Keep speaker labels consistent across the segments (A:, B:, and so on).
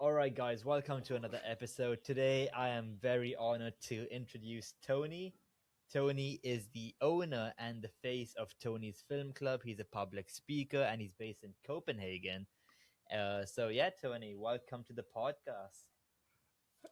A: All right, guys, welcome to another episode. Today, I am very honored to introduce Tony. Tony is the owner and the face of Tony's Film Club. He's a public speaker and he's based in Copenhagen. Yeah, Tony, welcome to the podcast.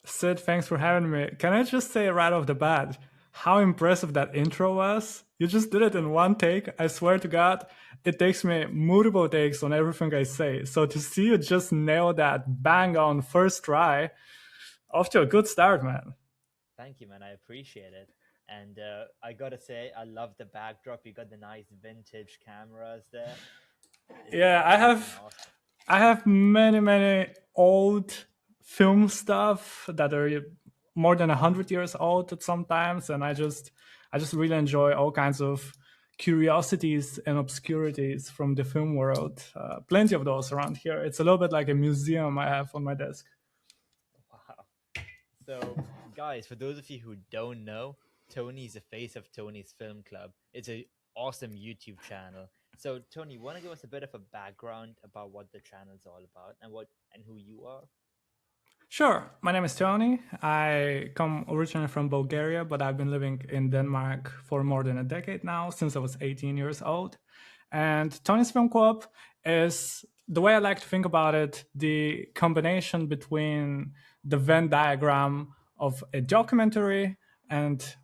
B: Sid, thanks for having me. Can I just say right off the bat how impressive that intro was? You just did it in one take. I swear to God, it takes me multiple takes on everything I say. So to see you just nail that bang on first try, off to a good start, man.
A: Thank you, man. I appreciate it. And I gotta say, I love the backdrop. You got the nice vintage cameras there.
B: Yeah,
A: It's looking awesome.
B: I have many old film stuff that are more than 100 years old at sometimes, and I just really enjoy all kinds of curiosities and obscurities from the film world. Plenty of those around here. It's a little bit like a museum I have on my desk.
A: Wow. So, guys, for those of you who don't know, Tony's the face of Tony's Film Club. It's a awesome YouTube channel. So, Tony, want to give us a bit of a background about what the channel's all about and what and who you are?
B: Sure. My name is Tony. I come originally from Bulgaria, but I've been living in Denmark for more than a decade now, since I was 18 years old. And Tony's Film Club is, the way I like to think about it, the combination between the Venn diagram of a documentary and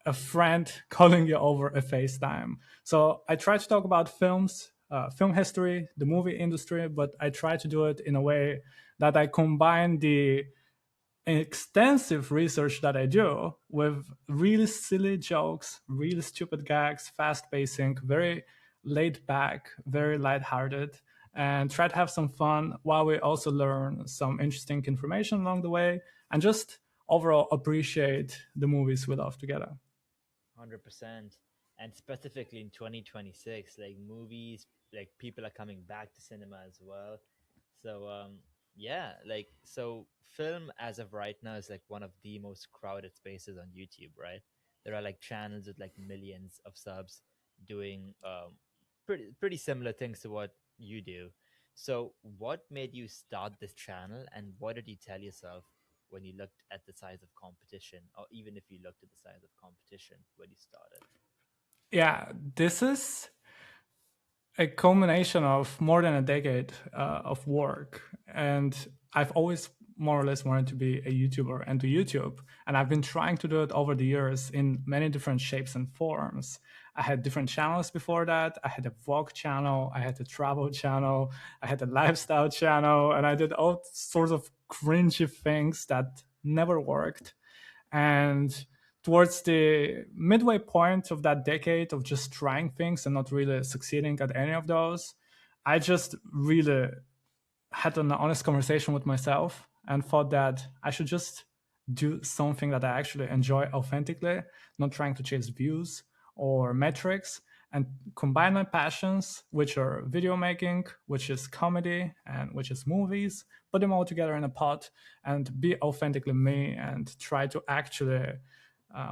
B: a friend calling you over a FaceTime. So I try to talk about films, film history, the movie industry, but I try to do it in a way that I combine the extensive research that I do with really silly jokes, really stupid gags, fast pacing, very laid back, very lighthearted, and try to have some fun while we also learn some interesting information along the way and just overall appreciate the movies we love together.
A: 100%. And specifically in 2026, like movies, like people are coming back to cinema as well. So, yeah, film as of right now is like one of the most crowded spaces on YouTube, right? There are like channels with like millions of subs doing pretty similar things to what you do. So, what made you start this channel, and what did you tell yourself when you looked at the size of competition, or even if you looked at the size of competition when you started?
B: Yeah, this is a culmination of more than a decade of work. And I've always more or less wanted to be a YouTuber and do YouTube. And I've been trying to do it over the years in many different shapes and forms. I had different channels before that. I had a vlog channel, I had a travel channel, I had a lifestyle channel, and I did all sorts of cringy things that never worked. And towards the midway point of that decade of just trying things and not really succeeding at any of those, I just really had an honest conversation with myself and thought that I should just do something that I actually enjoy authentically, not trying to chase views or metrics, and combine my passions, which are video making, which is comedy, and which is movies, put them all together in a pot and be authentically me and try to actually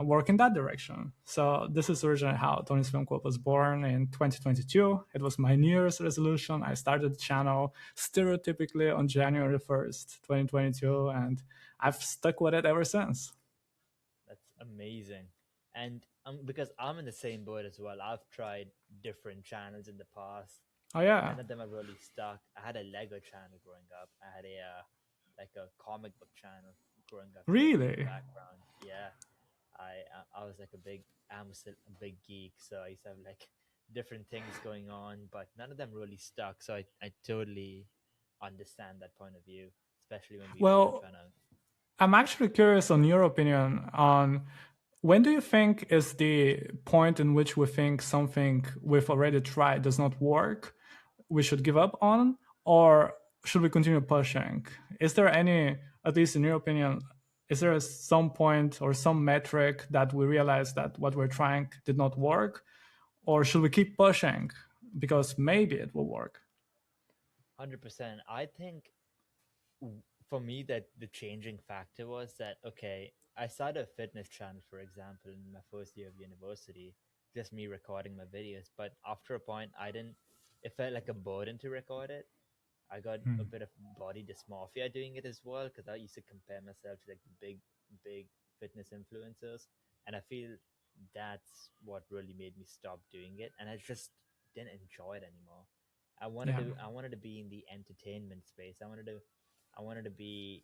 B: work in that direction. So this is originally how Tony's Film Club was born in 2022. It was my New Year's resolution. I started the channel stereotypically on January 1st, 2022, and I've stuck with it ever since.
A: That's amazing. And because I'm in the same boat as well, I've tried different channels in the past.
B: Oh yeah,
A: None of them are really stuck. I had a Lego channel growing up. I had a like a comic book channel growing up too in the
B: really?
A: background. Yeah, I was like I'm still a big geek, so I used to have like different things going on, but none of them really stuck. So I totally understand that point of view, especially when people are
B: Well,
A: trying to.
B: I'm actually curious on your opinion on when do you think is the point in which we think something we've already tried does not work, we should give up on, or should we continue pushing? Is there any, at least in your opinion, is there some point or some metric that we realize that what we're trying did not work, or should we keep pushing because maybe it will work?
A: 100%. I think for me that the changing factor was that okay, I started a fitness channel, for example, in my first year of university, just me recording my videos. But after a point, I didn't. It felt like a burden to record it. I got a
B: Mm.
A: bit of body dysmorphia doing it as well because I used to compare myself to like the big fitness influencers, and I feel that's what really made me stop doing it, and I just didn't enjoy it anymore.
B: Yeah.
A: I wanted to be in the entertainment space. I wanted to be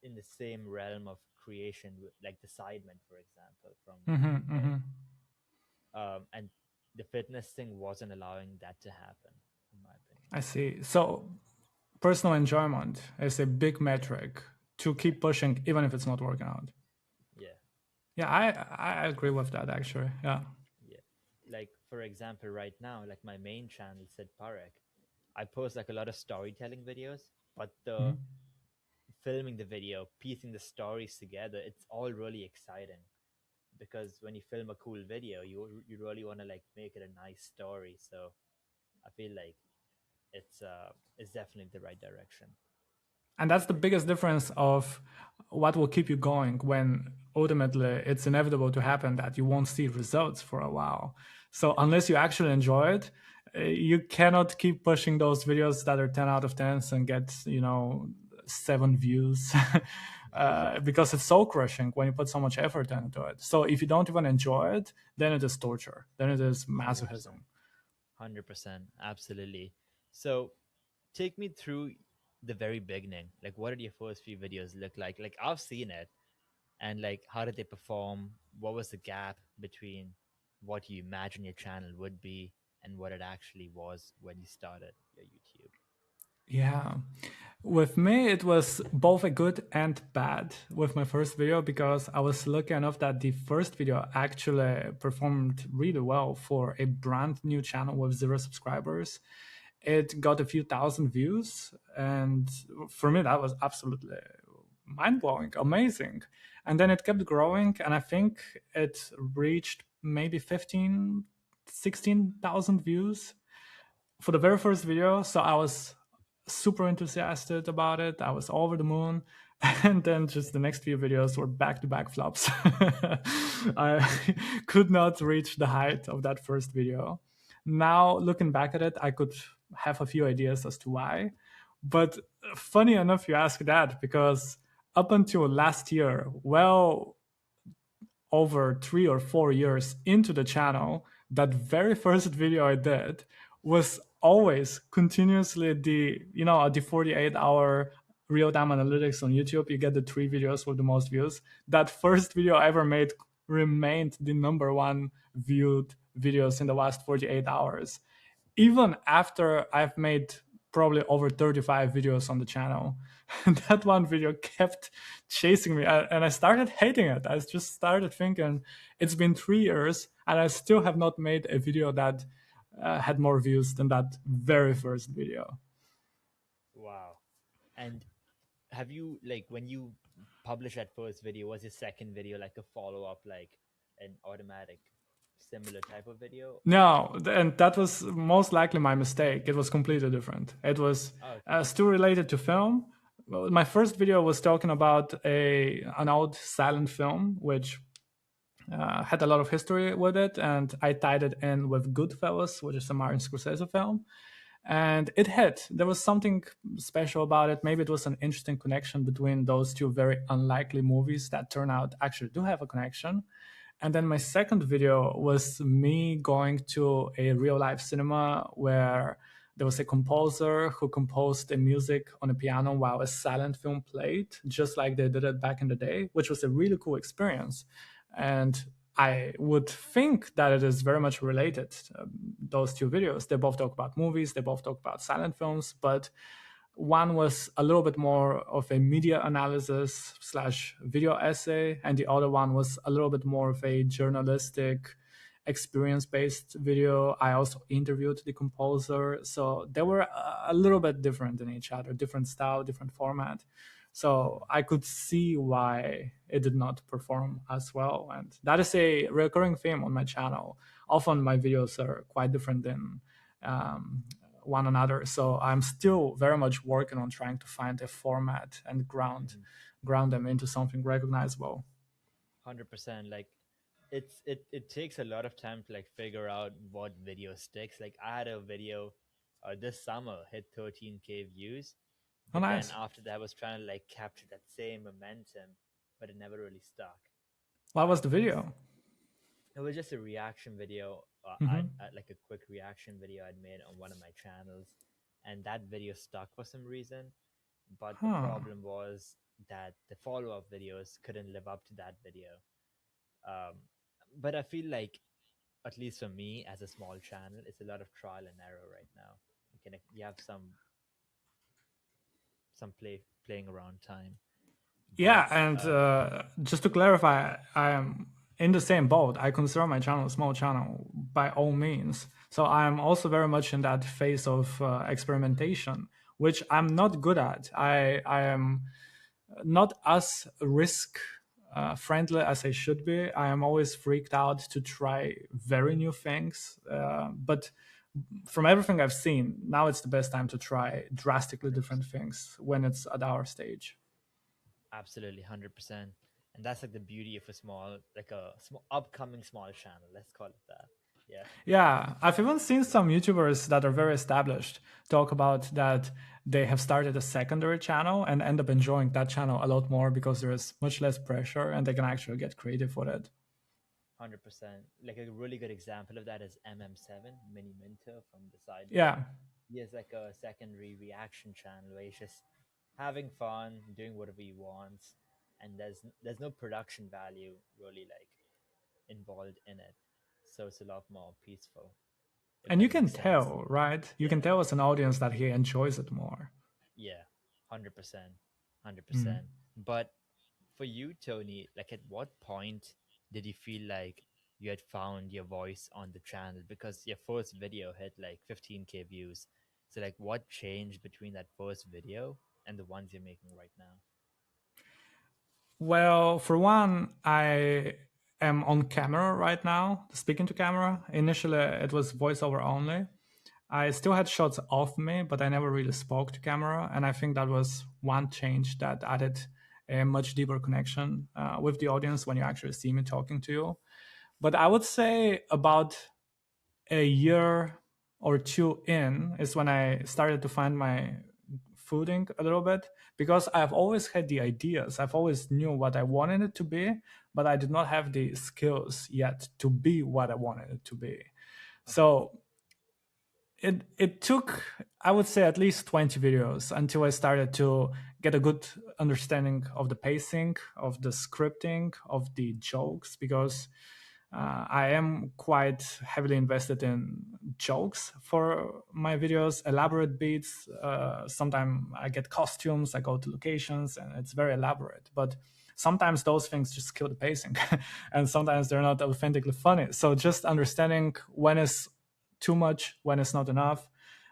A: in the same realm of creation, like the Sidemen, for example, from
B: Hmm.
A: like
B: Hmm.
A: and the fitness thing wasn't allowing that to happen, in my opinion.
B: I see. So personal enjoyment is a big metric to
A: Yeah,
B: keep pushing, even if it's not working out.
A: yeah,
B: Yeah, I agree with that actually. Yeah.
A: yeah. Like for example, right now, like my main channel, Sid Parikh, I post like a lot of storytelling videos, but the
B: Mhm.
A: filming the video, piecing the stories together, it's all really exciting because when you film a cool video, you really want to like make it a nice story. So I feel like it's definitely the right direction.
B: And that's the biggest difference of what will keep you going when ultimately it's inevitable to happen that you won't see results for a while. So
A: Yeah,
B: unless you actually enjoy it, you cannot keep pushing those videos that are 10 out of 10s and get 7 views
A: yeah,
B: because it's soul crushing when you put so much effort into it. So if you don't even enjoy it, then it is torture, then it is
A: 100%,
B: masochism.
A: 100%, absolutely. So take me through the very beginning. Like, what did your first few videos look like? Like, I've seen it, and like, how did they perform? What was the gap between what you imagine your channel would be and what it actually was when you started your YouTube?
B: Yeah. With me, it was both a good and bad with my first video because I was lucky enough that the first video actually performed really well for a brand new channel with 0 subscribers. It got a few thousand views, and for me, that was absolutely mind blowing, amazing. And then it kept growing, and I think it reached maybe 15, 16,000 views for the very first video. So I was super enthusiastic about it. I was over the moon. And then just the next few videos were back to back flops. I could not reach the height of that first video. Now, looking back at it, I could have a few ideas as to why. But funny enough, you ask that because up until last year, well, over 3 or 4 years into the channel, that very first video I did was always continuously the 48-hour real-time analytics on YouTube. You get the 3 videos with the most views. That first video I ever made remained the number one viewed videos in the last 48 hours, even after I've made probably over 35 videos on the channel. That one video kept chasing me, and I started hating it. I just started thinking it's been 3 years and I still have not made a video that had more views than that very first video.
A: Wow. And have you like when you publish that first video, was your second video like a follow up, like an automatic similar type of video, or
B: No, and that was most likely my mistake. It was completely different. It was
A: oh, okay,
B: still related to film. Well, my first video was talking about an old silent film, which had a lot of history with it, and I tied it in with Goodfellas, which is a Martin Scorsese film. And it hit. There was something special about it. Maybe it was an interesting connection between those two very unlikely movies that turn out actually do have a connection. And then my second video was me going to a real life cinema where there was a composer who composed the music on a piano while a silent film played, just like they did it back in the day, which was a really cool experience. And I would think that it is very much related. Those two videos, they both talk about movies, they both talk about silent films, but one was a little bit more of a media analysis slash video essay, and the other one was a little bit more of a journalistic, experience based video. I also interviewed the composer. So they were a little bit different in each other, different style, different format. So I could see why it did not perform as well. And that is a recurring theme on my channel. Often my videos are quite different than um, one another. So I'm still very much working on trying to find a format and
A: mm-hmm.
B: ground them into something recognizable.
A: 100%. Like it takes a lot of time to like figure out what video sticks. Like I had a video this summer hit 13K views.
B: Oh,
A: But then
B: nice.
A: after that, I was trying to like capture that same momentum, but it never really stuck.
B: What was the
A: This
B: video?
A: It was just a reaction video.
B: Hmm.
A: Like a quick reaction video I'd made on one of my channels, and that video stuck for some reason. But the
B: Huh.
A: problem was that the follow up videos couldn't live up to that video. Um, but I feel like, at least for me as a small channel, it's a lot of trial and error right now. You have some playing around time,
B: Yeah,
A: but
B: and just to clarify, I am in the same boat. I consider my channel a small channel by all means. So I'm also very much in that phase of experimentation, which I'm not good at. I am not as risk friendly as I should be. I am always freaked out to try very new things. But from everything I've seen, now it's the best time to try drastically different
A: 100%.
B: things when it's at our stage.
A: Absolutely, 100%. And that's like the beauty of a small, like a small upcoming small channel. Let's call it that. Yeah.
B: Yeah, I've even seen some YouTubers that are very established talk about that they have started a secondary channel and end up enjoying that channel a lot more because there's much less pressure and they can actually get creative with it.
A: 100%. Like a really good example of that is MM7, Mini Minter from the sidebar.
B: Yeah.
A: He has like a secondary reaction channel where he's just having fun, doing whatever he wants, and there's no production value really like involved in it. So it's a lot more peaceful, if
B: And you
A: that
B: can
A: makes sense.
B: tell, right? You can
A: Yeah.
B: tell as an audience that he enjoys it more.
A: Yeah. 100%.
B: Mm.
A: 100%. But for you, Tony, like at what point did you feel like you had found your voice on the channel? Because your first video hit like 15K views. So like what changed between that first video and the ones you're making right now?
B: Well, for one, I am on camera right now, speaking to camera. Initially, it was voiceover only. I still had shots of me, but I never really spoke to camera. And I think that was one change that added a much deeper connection with the audience when you actually see me talking to you. But I would say about a year or two in is when I started to find my footing a little bit because I've always had the ideas. I've always knew what I wanted it to be, but I did not have the skills yet to be what I wanted it to be.
A: Okay.
B: So it took, I would say, at least 20 videos until I started to get a good understanding of the pacing, of the scripting, of the jokes, because I am quite heavily invested in jokes for my videos, elaborate beats. Sometimes I get costumes, I go to locations, and it's very elaborate. But sometimes those things just kill the pacing, and sometimes they're not authentically funny. So just understanding when is too much, when it's not enough.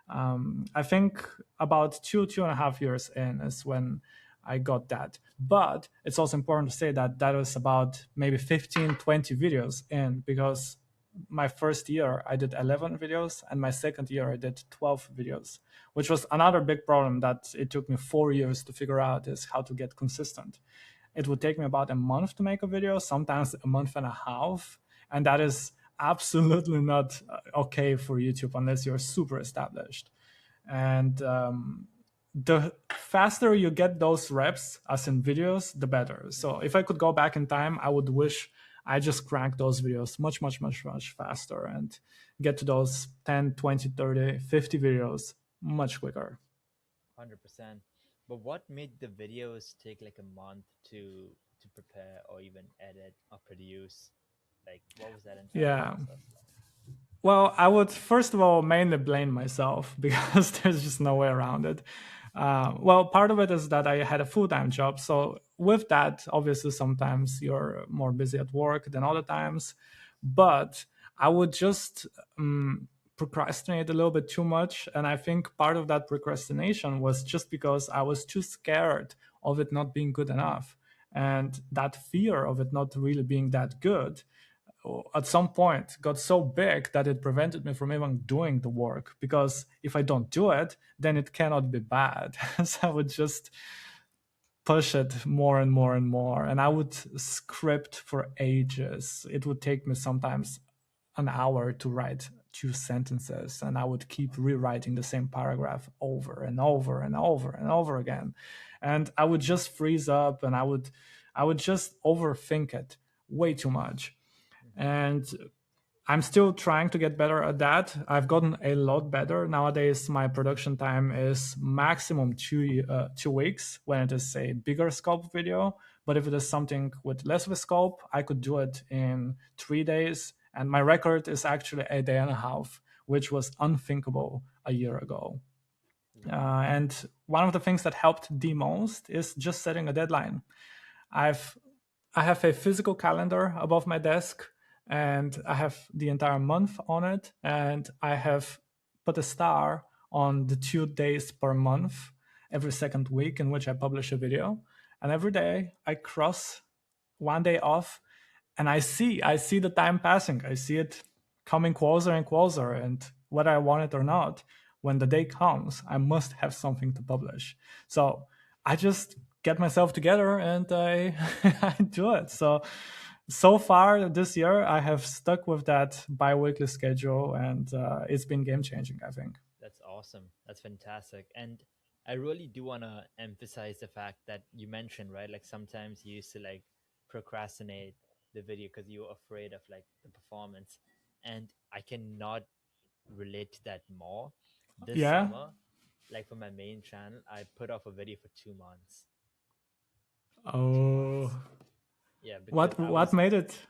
B: I think about 2.5 years in is when I got that. But it's also important to say that that was about maybe 15, 20 videos in, because my first year I did 11 videos and my second year I did 12 videos, which was another big problem that it took me 4 years to figure out is how to get consistent. It would take me about a month to make a video, sometimes a month and a half. And that is absolutely not okay for YouTube unless you're super established. And the faster you get those reps, as in videos, the better. So if I could go back in time, I would wish I just cranked those videos much, much, much, much faster and get to those 10, 20, 30, 50 videos much quicker.
A: 100%. But what made the videos take like a month to prepare or even edit or produce? Like what was that entire
B: Yeah.
A: process like?
B: Well, I would first of all mainly blame myself because there's just no way around it. Well, part of it is that I had a full time job. So, with that, obviously, sometimes you're more busy at work than other times. But I would just procrastinate a little bit too much. And I think part of that procrastination was just because I was too scared of it not being good enough. And that fear of it not really being that good at some point got so big that it prevented me from even doing the work, because if I don't do it, then it cannot be bad. So I would just push it more and more and more, and I would script for ages. It would take me sometimes an hour to write two sentences, and I would keep rewriting the same paragraph over and over and over and over again. And I would just freeze up, and I would just overthink it way too much.
A: Hmm.
B: And I'm still trying to get better at that. I've gotten a lot better. Nowadays, my production time is maximum 2 weeks when it is a bigger scope video. But if it is something with less of a scope, I could do it in 3 days. And my record is actually a day and a half, which was unthinkable a year ago.
A: Wow.
B: And one of the things that helped the most is just setting a deadline. I've I have a physical calendar above my desk, and I have the entire month on it, and I have put a star on the 2 days per month every second week in which I publish a video. And every day I cross one day off, and I see the time passing. I see it coming closer and closer, and whether I want it or not, when the day comes, I must have something to publish. So I just get myself together and I I do it. So far this year, I have stuck with that bi-weekly schedule, and it's been game changing, I think.
A: That's awesome. That's fantastic. And I really do want to emphasize the fact that you mentioned, right? Like sometimes you used to like procrastinate the video because you were afraid of like the performance. And I cannot relate to that more. This
B: Yeah.
A: summer, like for my main channel, I put off a video for 2 months. Two
B: Oh,
A: months. Yeah, because
B: what made it?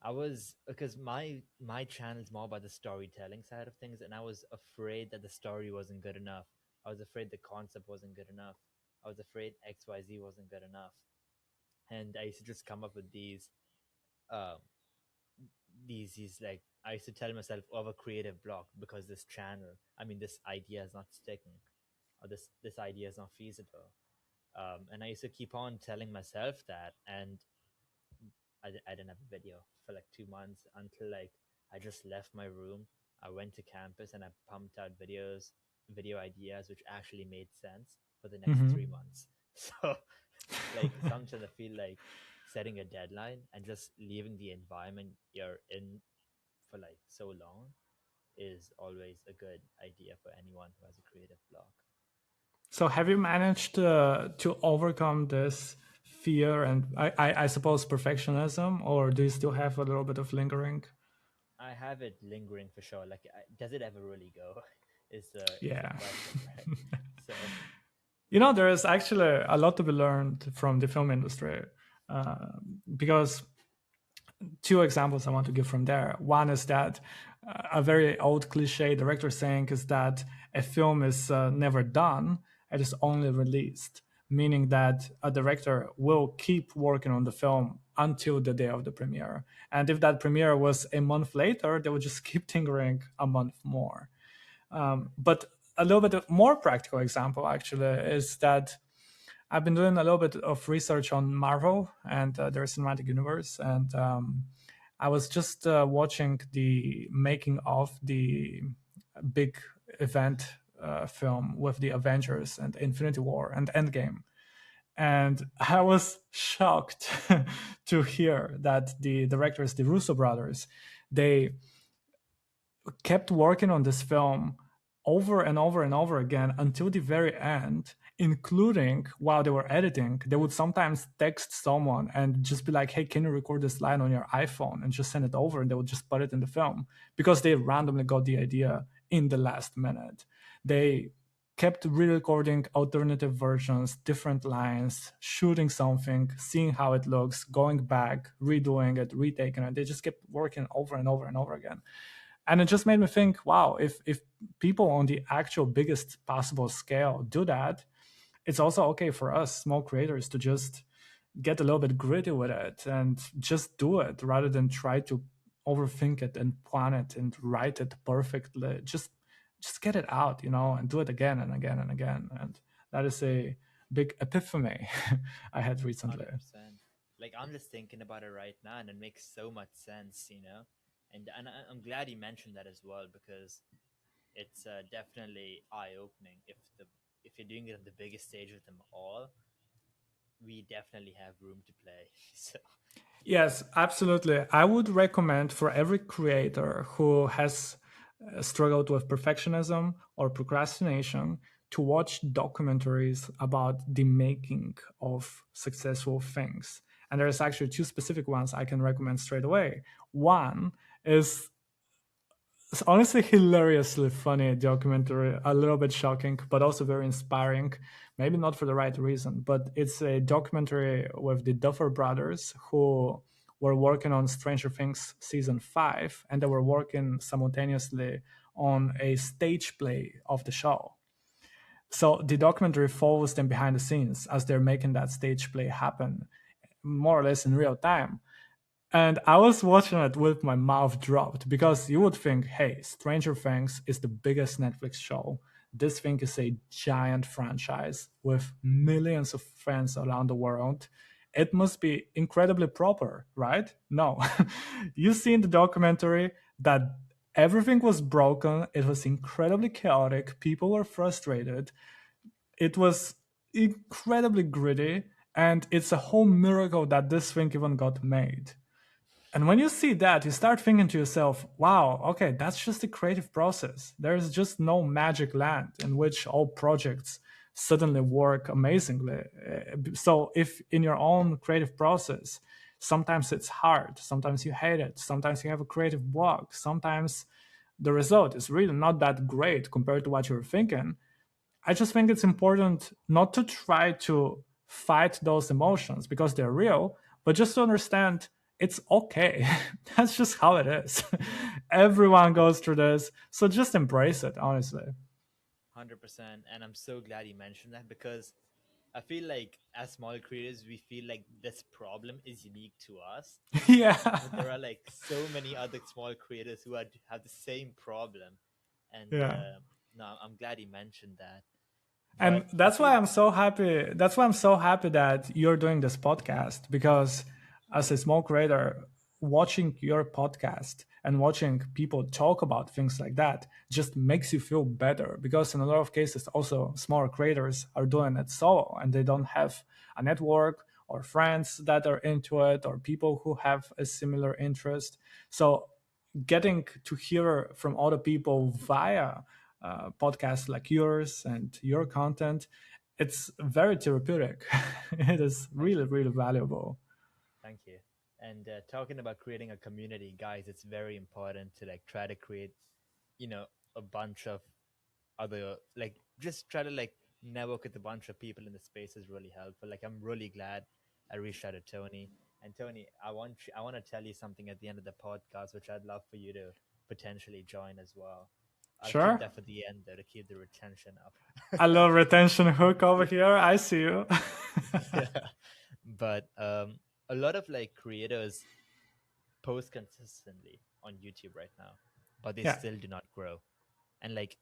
A: I was because my channel is more about the storytelling side of things, and I was afraid that the story wasn't good enough. I was afraid the concept wasn't good enough. I was afraid XYZ wasn't good enough, and I used to just come up with um, these like I used to tell myself, "Oh, I have a creative block because this channel, I mean, this idea is not sticking, or this idea is not feasible." And I used to keep on telling myself that, and I didn't have a video for like 2 months until like I just left my room. I went to campus and I pumped out video ideas which actually made sense for the next
B: Mhm.
A: 3 months. So like sometimes I feel like setting a deadline and just leaving the environment you're in for like so long is always a good idea for anyone who has a creative block.
B: So have you managed to overcome this fear and I suppose perfectionism, or do you still have a little bit of lingering?
A: I have it lingering for sure. Like, does it ever really go? Is the
B: Yeah.
A: question, right? So
B: There is actually a lot to be learned from the film industry, uh, because two examples I want to give from there. One is that a very old cliche director saying is that a film is never done, it is only released, meaning that a director will keep working on the film until the day of the premiere. And if that premiere was a month later, they would just keep tinkering a month more. But a little bit more practical example actually is that I've been doing a little bit of research on Marvel and their cinematic universe, and I was just watching the making of the big event film with the Avengers and Infinity War and Endgame, and I was shocked to hear that the directors, the Russo brothers, they kept working on this film over and over and over again until the very end, including while they were editing. They would sometimes text someone and just be like, hey, can you record this line on your iPhone and just send it over? And they would just put it in the film because they randomly got the idea in the last minute. They kept re-recording alternative versions, different lines, shooting something, seeing how it looks, going back, redoing it, retaking it. They just kept working over and over and over again. And it just made me think, wow, if people on the actual biggest possible scale do that, it's also okay for us small creators to just get a little bit gritty with it and just do it rather than try to overthink it and plan it and write it perfectly. Just get it out, and do it again and again and again. And that is a big epiphany I had recently.
A: 100%. Like I'm just thinking about it right now, and it makes so much sense, you know. And I'm glad you mentioned that as well because it's definitely eye opening. If you're doing it on the biggest stage with them all, we definitely have room to play. So
B: Yes, absolutely. I would recommend for every creator who has struggled with perfectionism or procrastination to watch documentaries about the making of successful things. And there's actually two specific ones I can recommend straight away. One is it's honestly hilariously funny documentary, a little bit shocking, but also very inspiring. Maybe not for the right reason, but it's a documentary with the Duffer brothers who were working on Stranger Things season 5, and they were working simultaneously on a stage play of the show. So the documentary follows them behind the scenes as they're making that stage play happen, more or less in real time. And I was watching it with my mouth dropped because you would think, hey, Stranger Things is the biggest Netflix show. This thing is a giant franchise with millions of fans around the world. It must be incredibly proper, right? No. You see in the documentary that everything was broken. It was incredibly chaotic. People were frustrated. It was incredibly gritty. And it's a whole miracle that this thing even got made. And when you see that, you start thinking to yourself, wow, okay, that's just a creative process. There's just no magic land in which all projects suddenly work amazingly. So, if in your own creative process, sometimes it's hard, sometimes you hate it, sometimes you have a creative block, sometimes the result is really not that great compared to what you were thinking, I just think it's important not to try to fight those emotions because they're real, but just to understand it's okay. That's just how it is. Everyone goes through this. So just embrace it, honestly.
A: 100%. And I'm so glad you mentioned that because I feel like as small creators, we feel like this problem is unique to us, but
B: Yeah.
A: there are like so many other small creators who have the same problem. And
B: Yeah.
A: no, I'm glad you mentioned that.
B: And
A: But I
B: that's
A: feel
B: why I'm so happy. That's why I'm so happy that you're doing this podcast because as a small creator, watching your podcast and watching people talk about things like that just makes you feel better because in a lot of cases also smaller creators are doing it solo and they don't have a network or friends that are into it or people who have a similar interest. So getting to hear from other people via podcasts like yours and your content, it's very therapeutic. It is
A: thank
B: really,
A: you,
B: really valuable.
A: thank you. And talking about creating a community, guys, it's very important to like try to create, you know, a bunch of other like just try to like network with a bunch of people in the space is really helpful. Like I'm really glad I reached out to Tony. And Tony, I want to tell you something at the end of the podcast, which I'd love for you to potentially join as well. I'll keep
B: Sure.
A: that for the end though to keep the retention up.
B: A little retention hook over here. I see you.
A: Yeah. But a lot of like creators post consistently on YouTube right now, but they
B: Yeah,
A: still do not grow. And like,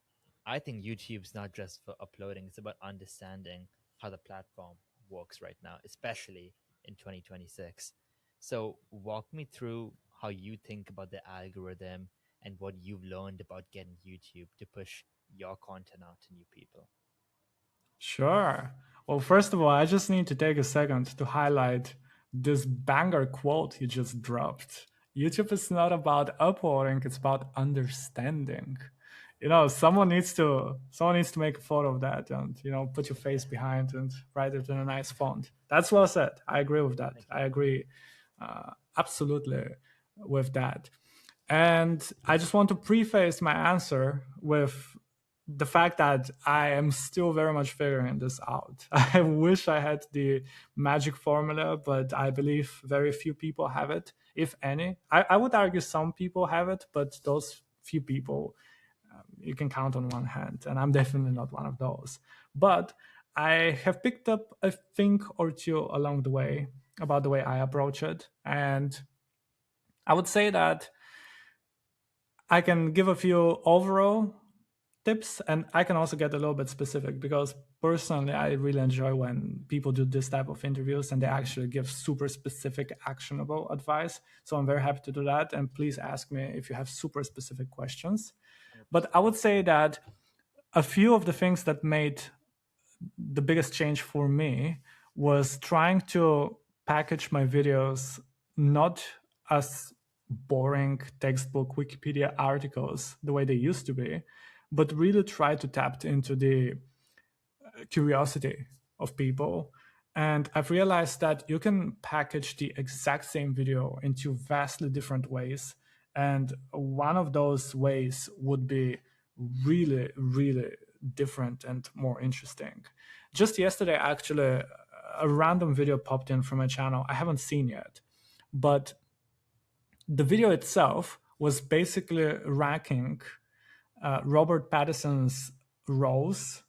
A: I think YouTube's not just for uploading, it's about understanding how the platform works right now, especially in 2026. So, walk me through how you think about the algorithm and what you've learned about getting YouTube to push your content out to new people.
B: sure. Well, first of all, I just need to take a second to highlight this banger quote you just dropped. YouTube is not about uploading, it's about understanding. Someone needs to make a photo of that and put your face behind and write it in a nice font. That's well said. I agree with that.
A: Thank you.
B: I agree absolutely with that. And I just want to preface my answer with the fact that I am still very much figuring this out. I wish I had the magic formula, but I believe very few people have it, if any. I would argue some people have it, but those few people you can count on one hand, and I'm definitely not one of those. But I have picked up a thing or two along the way about the way I approach it, and I would say that I can give a few overall tips and I can also get a little bit specific because personally I really enjoy when people do this type of interviews and they actually give super specific actionable advice. So I'm very happy to do that, and please ask me if you have super specific questions. But I
A: 100%.
B: would say that a few of the things that made the biggest change for me was trying to package my videos not as boring textbook Wikipedia articles the way they used to be, but really try to tap into the curiosity of people. And I've realized that you can package the exact same video into vastly different ways. And one of those ways would be really, really different and more interesting. Just yesterday, actually, a random video popped in from a channel I haven't seen yet. But the video itself was basically ranking Robert Pattinson's roles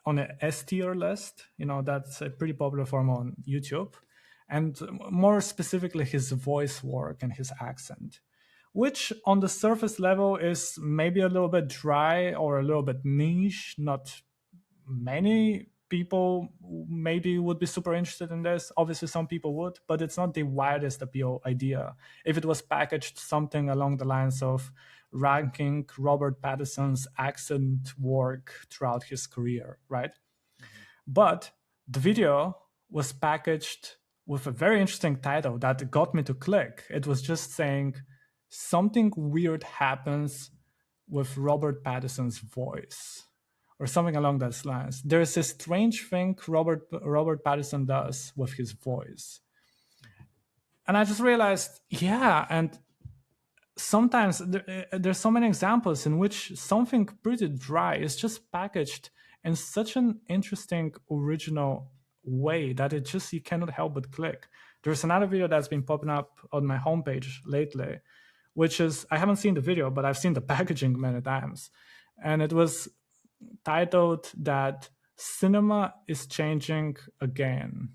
B: on a S tier list. That's a pretty popular form on YouTube. And more specifically, his voice work and his accent, which on the surface level is maybe a little bit dry or a little bit niche. Not many people maybe would be super interested in this. Obviously, some people would, but it's not the widest appeal idea. If it was packaged something along the lines of ranking Robert Pattinson's accent work throughout his career, right?
A: Mm-hmm.
B: But the video was packaged with a very interesting title that got me to click. It was just saying something weird happens with Robert Pattinson's voice, or something along those lines. There's a strange thing Robert Pattinson does with his voice. And I just realized, yeah, and sometimes there's so many examples in which something pretty dry is just packaged in such an interesting, original way that it just, you cannot help but click. There's another video that's been popping up on my homepage lately, which is, I haven't seen the video, but I've seen the packaging many times. And it was titled that cinema is changing again.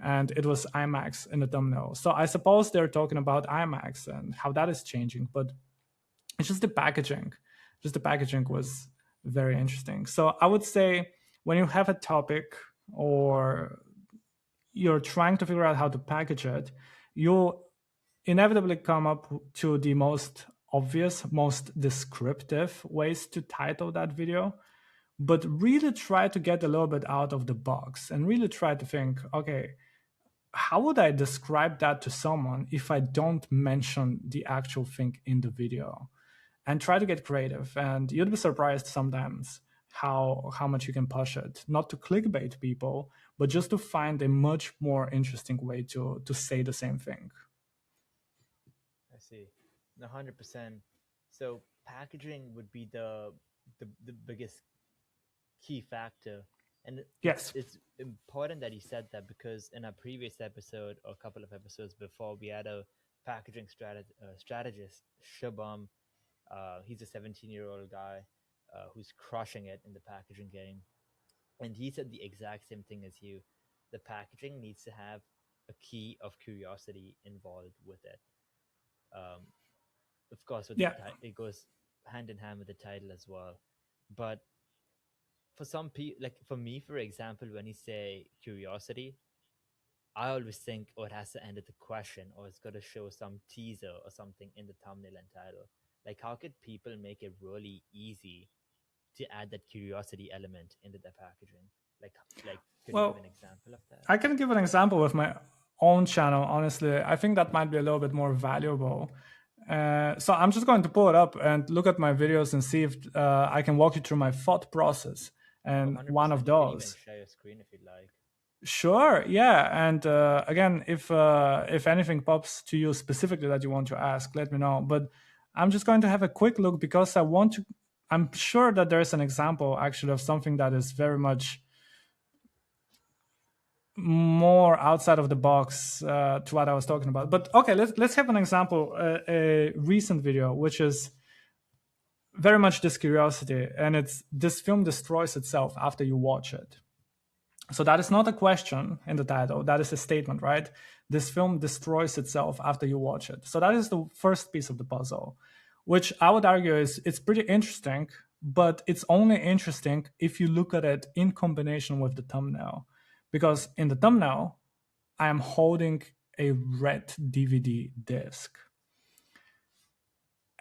B: And it was IMAX in the thumbnail. So I suppose they're talking about IMAX and how that is changing, but it's just the packaging. Just the packaging was very interesting. So I would say when you have a topic or you're trying to figure out how to package it, you'll inevitably come up to the most obvious, most descriptive ways to title that video. But really try to get a little bit out of the box and really try to think, okay, how would I describe that to someone if I don't mention the actual thing in the video? And try to get creative. And you'd be surprised sometimes how much you can push it. Not to clickbait people, but just to find a much more interesting way to say the same thing.
A: I see. 100%. So packaging would be the biggest key factor. And
B: Yes.
A: it's important that you said that, because in our previous episode or a couple of episodes before, we had a packaging strategist, Shubham. He's a 17-year-old guy who's crushing it in the packaging game. And he said the exact same thing as you. The packaging needs to have a key of curiosity involved with it. Um, of course, with
B: Yeah.
A: it goes hand in hand with the title as well. But for some people, like for me, for example, when you say curiosity, I always think, oh, it has to end with a question, or it's got to show some teaser or something in the thumbnail and title. Like, how could people make it really easy to add that curiosity element into their packaging? Like, could you give an
B: Well,
A: example of that?
B: I can give an example with my own channel. Honestly, I think that might be a little bit more valuable. So I'm just going to pull it up and look at my videos and see if I can walk you through my thought process. And one of
A: 100%. You can even
B: those.
A: share your screen if you'd like.
B: Sure, yeah. And again, if anything pops to you specifically that you want to ask, let me know. But I'm just going to have a quick look because I want to. I'm sure that there's an example actually of something that is very much more outside of the box to what I was talking about. But okay, let's have an example, a recent video, which is very much this curiosity, and it's this film destroys itself after you watch it. So that is not a question in the title, that is a statement, right? This film destroys itself after you watch it. So that is the first piece of the puzzle, which I would argue is it's pretty interesting, but it's only interesting if you look at it in combination with the thumbnail. Because in the thumbnail, I am holding a red DVD disc.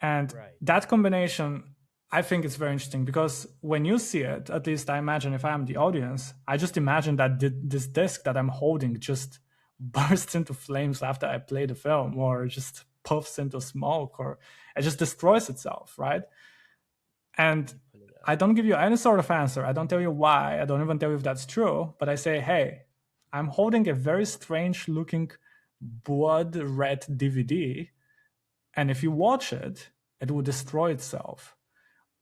B: And
A: Right.
B: that combination, I think it's very interesting because when you see it, at least I imagine if I am the audience, I just imagine that this disc that I'm holding just bursts into flames after I play the film, or just puffs into smoke, or it just destroys itself, right? And
A: You pull it
B: I
A: out.
B: don't give you any sort of answer. I don't tell you why. I don't even tell you if that's true. But I say, hey, I'm holding a very strange looking blood red DVD. And if you watch it, it will destroy itself,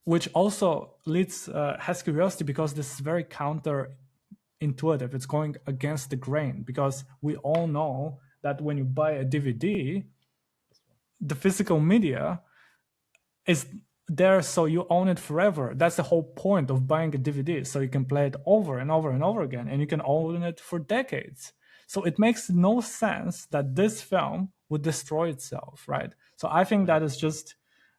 B: which also leads, has curiosity because this is very counterintuitive. It's going against the grain because we all know that when you buy a DVD,
A: This one.
B: the physical media is there so you own it forever. That's the whole point of buying a DVD, so you can play it over and over and over again, and you can own it for decades. So it makes no sense that this film would destroy itself, right? So I think that is
A: 100%.
B: just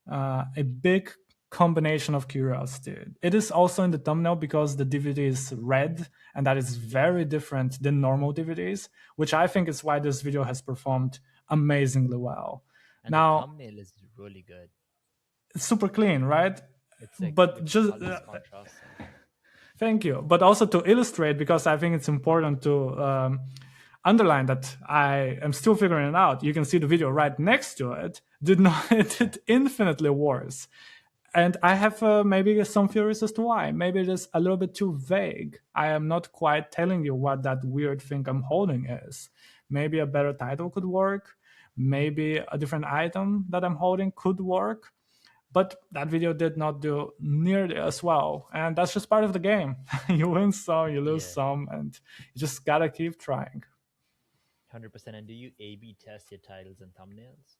B: a big combination of curiosity. It is also in the thumbnail because the DVD is red, and that is
A: Yeah.
B: very different than normal DVDs, which I think is why this video has performed amazingly well.
A: And the
B: Now,
A: thumbnail is really good.
B: it's super clean, right?
A: It's like
B: But
A: the
B: just
A: colors contrasting.
B: thank you. But also to illustrate, because I think it's important to underline that I am still figuring it out. You can see the video right next to it. Did not it
A: Yeah.
B: did infinitely worse, and I have maybe some theories as to why. Maybe it is a little bit too vague. I am not quite telling you what that weird thing I'm holding is. Maybe a better title could work. Maybe a different item that I'm holding could work, but that video did not do nearly as well, and that's just part of the game. You win some, you lose
A: Yeah.
B: some, and you just gotta keep trying.
A: 100%. And do you A/B test your titles and thumbnails?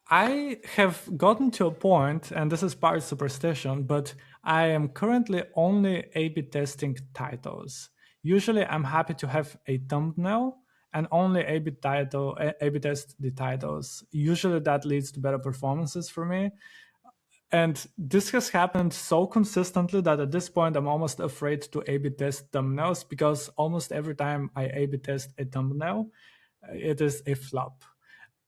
B: I have gotten to a point, and this is part superstition, but I am currently only A/B testing titles. Usually, I'm happy to have a thumbnail and only A/B test the titles. Usually, that leads to better performances for me. And this has happened so consistently that at this point, I'm almost afraid to A/B test thumbnails because almost every time I A/B test a thumbnail, it is a flop.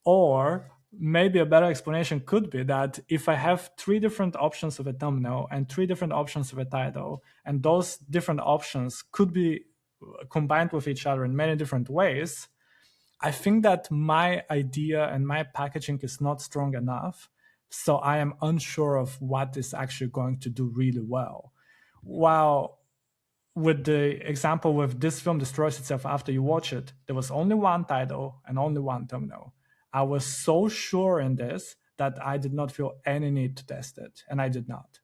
B: Or maybe a better explanation could be that if I have three different options of a thumbnail and three different options of a title, and those different options could be combined with each other in many different ways, I think that my idea and my packaging is not strong enough. So I am unsure of what is actually going to do really well. While with the example with this film destroys itself after you watch it, there was only one title and only one thumbnail. I was so sure in this that I did not feel any need to test it, and I did not.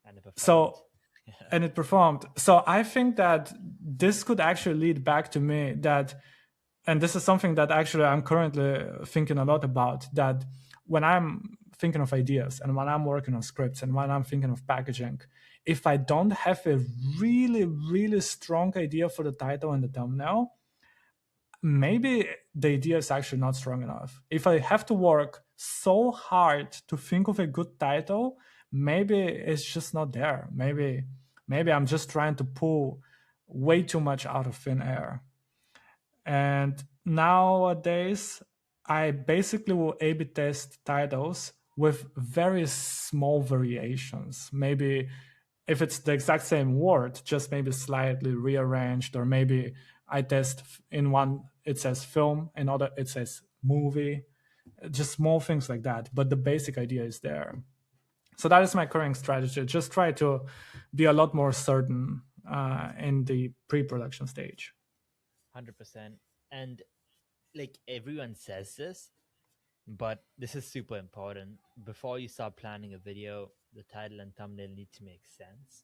A: And it performed.
B: So, and it performed. So I think that this could actually lead back to me that, and this is something that actually I'm currently thinking a lot about, that when I'm thinking of ideas and when I'm working on scripts and when I'm thinking of packaging, if I don't have a really, really strong idea for the title and the thumbnail, maybe the idea is actually not strong enough. If I have to work so hard to think of a good title, maybe it's just not there. Maybe I'm just trying to pull way too much out of thin air. And nowadays, I basically will A/B test titles with very small variations. Maybe if it's the exact same word, just maybe slightly rearranged, or maybe I test in one it says film, in other it says movie, just small things like that. But the basic idea is there. So that is my current strategy. Just try to be a lot more certain in the pre-production stage.
A: 100%. And like everyone says this, but this is super important. Before you start planning a video, the title and thumbnail need to make sense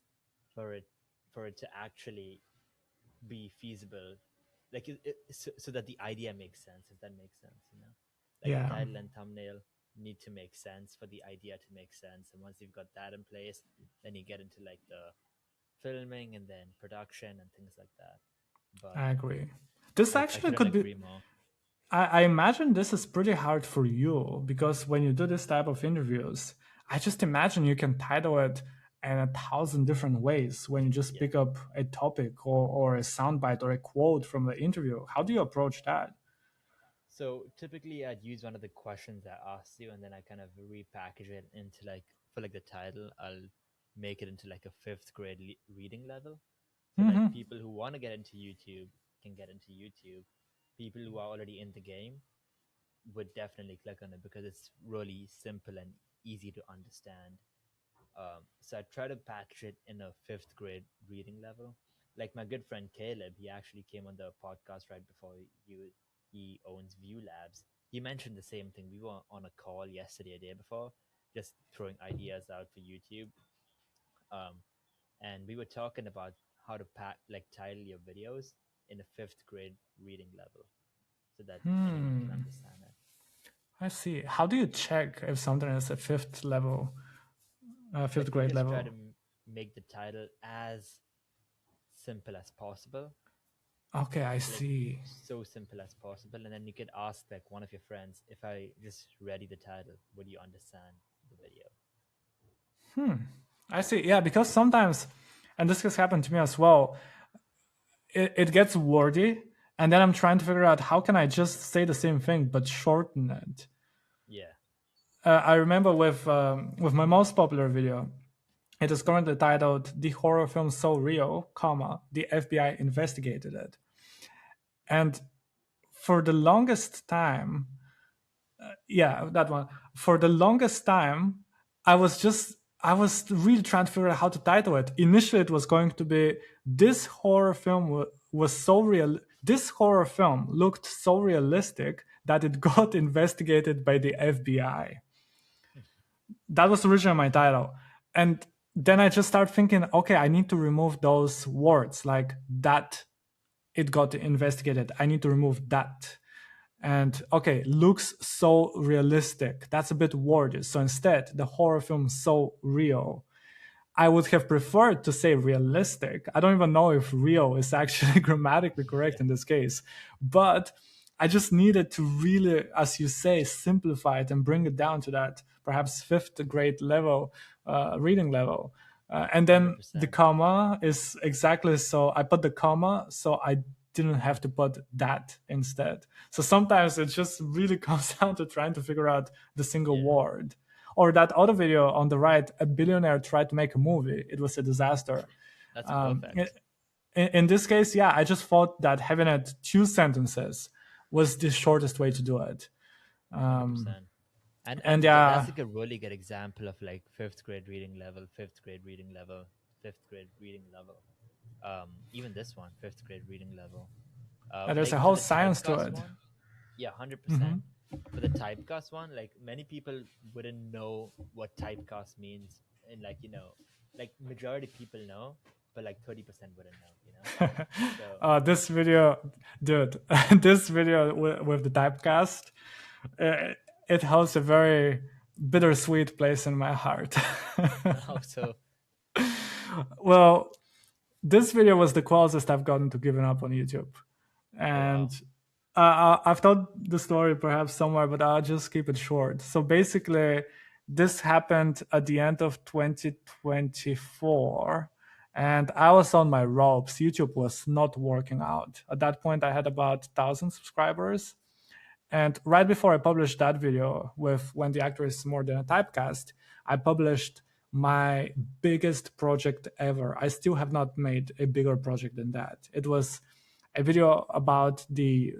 A: for it for it to actually be feasible, like so that the idea makes sense, if that makes sense, you know. Like the
B: Yeah,
A: title and thumbnail need to make sense for the idea to make sense, and once you've got that in place, then you get into like the filming and then production and things like that. But
B: I agree. This
A: I
B: actually
A: couldn't
B: could be.
A: agree more.
B: I imagine this is pretty hard for you because when you do this type of interviews, I just imagine you can title it in 1,000 different ways when you just
A: Yeah.
B: pick up a topic or a soundbite or a quote from the interview. How do you approach that?
A: So typically, I'd use one of the questions I asked you, and then I kind of repackage it into like for like the title. I'll make it into like a fifth grade reading level. So like
B: Hmm.
A: people who want to get into YouTube can get into YouTube. People who are already in the game would definitely click on it because it's really simple and easy to understand. So I try to package it in a fifth grade reading level. Like my good friend Caleb, he actually came on the podcast right before you. He owns View Labs. He mentioned the same thing. We were on a call yesterday, a day before, just throwing ideas out for YouTube. Um, and we were talking about how to pack like title your videos in a fifth grade reading level so that anyone can
B: Hmm.
A: understand it.
B: I see. How do you check if something is a fifth
A: Like we
B: grade
A: just try
B: level?
A: to make the title as simple as possible,
B: Okay, I
A: like
B: see.
A: so simple as possible, and then you could ask like one of your friends, if I just read you the title, would you understand the video?
B: I see. Yeah, because sometimes, and this has happened to me as well, it gets wordy, and then I'm trying to figure out how can I just say the same thing but shorten it.
A: Yeah.
B: I remember with my most popular video, it is currently titled "The Horror Film So Real, comma the FBI Investigated It," and for the longest time, yeah, that one. For the longest time, I was just I was really trying to figure out how to title it. Initially, it was going to be this horror film was so real. This horror film looked so realistic that it got investigated by the FBI. That was originally my title, and then I just started thinking, okay, I need to remove those words like that. It got investigated. I need to remove that. And okay, looks so realistic. That's a bit wordy. So instead, the horror film is so real. I would have preferred to say realistic. I don't even know if real is actually grammatically correct
A: Yeah.
B: in this case, but I just needed to really, as you say, simplify it and bring it down to that perhaps fifth grade level, reading level. And then the
A: 100%.
B: comma is exactly so. I put the comma so I didn't have to put that instead. So sometimes it just really comes down to trying to figure out the single
A: Yeah,
B: word. Or that other video on the right, a billionaire tried to make a movie. It was a disaster.
A: that's
B: Um,
A: perfect.
B: in this case, yeah, I just thought that having it two sentences was the shortest way to do it.
A: 100%.
B: And
A: That's
B: yeah,
A: like a really good example of like fifth grade reading level, fifth grade reading level, fifth grade reading level. Even this one, fifth grade reading level.
B: there's a
A: Like for
B: whole
A: the
B: science to
A: typecast
B: it.
A: one, yeah, 100%. For the typecast one, like many people wouldn't know what typecast means, and like like majority people know, but like 30% wouldn't know. So
B: This video, dude, this video with the typecast, uh, it holds a very bittersweet place in my heart.
A: also,
B: Well, this video was the closest I've gotten to giving up on YouTube.
A: oh
B: And
A: wow,
B: I've told the story perhaps somewhere, but I'll just keep it short. So basically, this happened at the end of 2024, and I was on my ropes. YouTube was not working out. At that point, I had about 1,000 subscribers. And right before I published that video with When the Actor is More Than a Typecast, I published my biggest project ever. I still have not made a bigger project than that. It was a video about the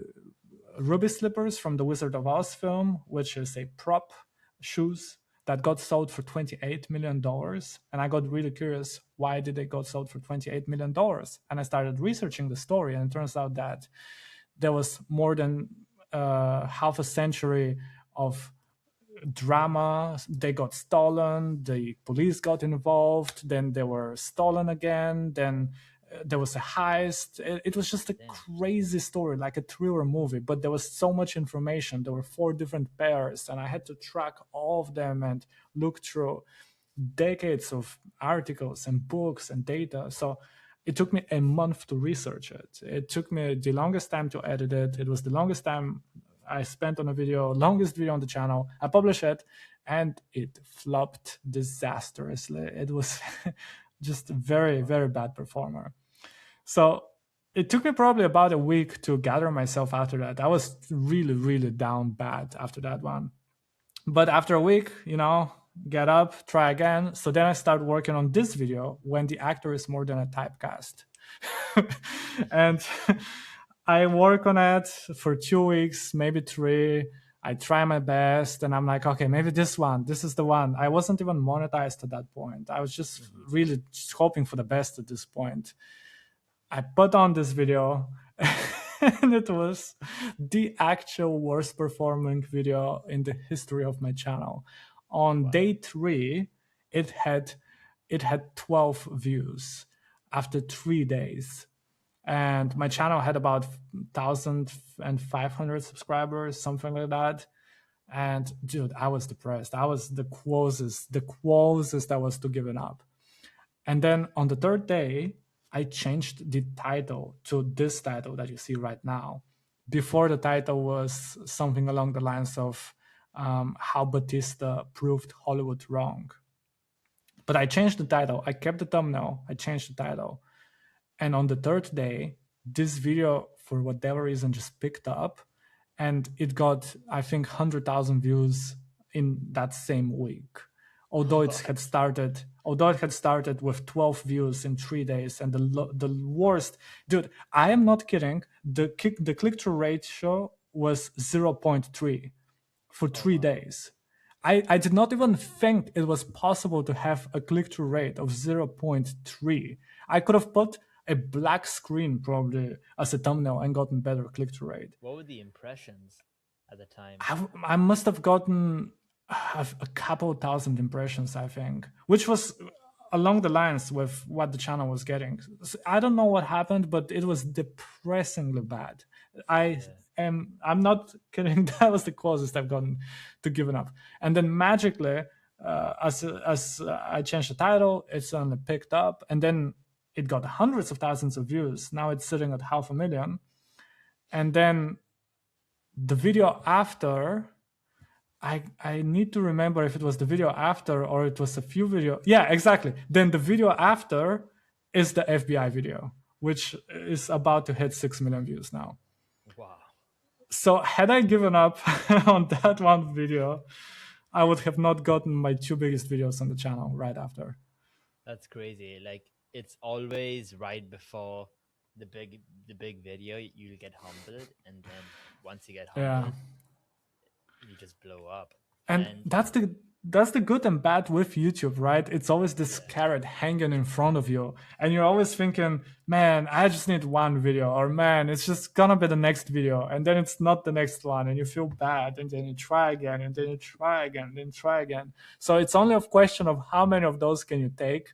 B: ruby slippers from the Wizard of Oz film, which is a prop shoes that got sold for $28 million. And I got really curious, why did they got sold for $28 million? And I started researching the story, and it turns out that there was more than half a century of drama. They got stolen, the police got involved, then they were stolen again, then there was a heist. It was just a
A: damn,
B: crazy story, like a thriller movie, but there was so much information. There were four different pairs, and I had to track all of them and look through decades of articles and books and data. So it took me a month to research it. It took me the longest time to edit it. It was the longest time I spent on a video, longest video on the channel. I published it, and it flopped disastrously. It was just a very,
A: wow,
B: very bad performer. So it took me probably about a week to gather myself after that. I was really, really down bad after that one. But after a week, get up, try again. So then I start working on this video, When the Actor is More Than a Typecast. And I work on it for 2 weeks, maybe three. I try my best, and I'm like, okay, maybe this is the one. I wasn't even monetized at that point. I was just
A: Hmm.
B: really just hoping for the best at this point. I put on this video, and it was the actual worst performing video in the history of my channel. On
A: Wow.
B: day 3, it had 12 views after 3 days. And my channel had about 1,500 subscribers, something like that. And dude, I was depressed. I was the closest I was to giving up. And then on the 3rd day, I changed the title to this title that you see right now. Before, the title was something along the lines of how Batista proved Hollywood wrong. But I changed the title. I kept the thumbnail. I changed the title. And on the 3rd day, this video, for whatever reason, just picked up, and it got, I think, 100,000 views in that same week. Although it had started with 12 views in 3 days, and the worst, dude, I am not kidding. The click through ratio was 0.3 for
A: Oh
B: 3
A: wow.
B: days. I did not even think it was possible to have a click-through rate of 0.3. I could have put a black screen probably as a thumbnail and gotten better click-through rate.
A: What were the impressions at the time?
B: I must have gotten a couple thousand impressions, I think, which was along the lines with what the channel was getting. So I don't know what happened, but it was depressingly bad. I
A: Yeah.
B: I'm not kidding. That was the closest I've gotten to giving up. And then magically, as I changed the title, it suddenly picked up, and then it got hundreds of thousands of views. Now it's sitting at 500,000. And then the video after, I need to remember if it was the video after or it was a few video. Yeah, exactly. Then the video after is the FBI video, which is about to hit 6 million views now.
A: Wow.
B: So had I given up on that one video, I would have not gotten my 2 biggest videos on the channel right after.
A: That's crazy. Like it's always right before the big video you get humbled, and then once you get
B: Yeah.
A: humbled, you just blow up.
B: And
A: And
B: that's the good and bad with YouTube, right? It's always this
A: yeah,
B: carrot hanging in front of you, and you're always thinking, man, I just need one video, or man, it's just gonna be the next video, and then it's not the next one, and you feel bad, and then you try again, and then you try again, and then try again. So it's only a question of how many of those can you take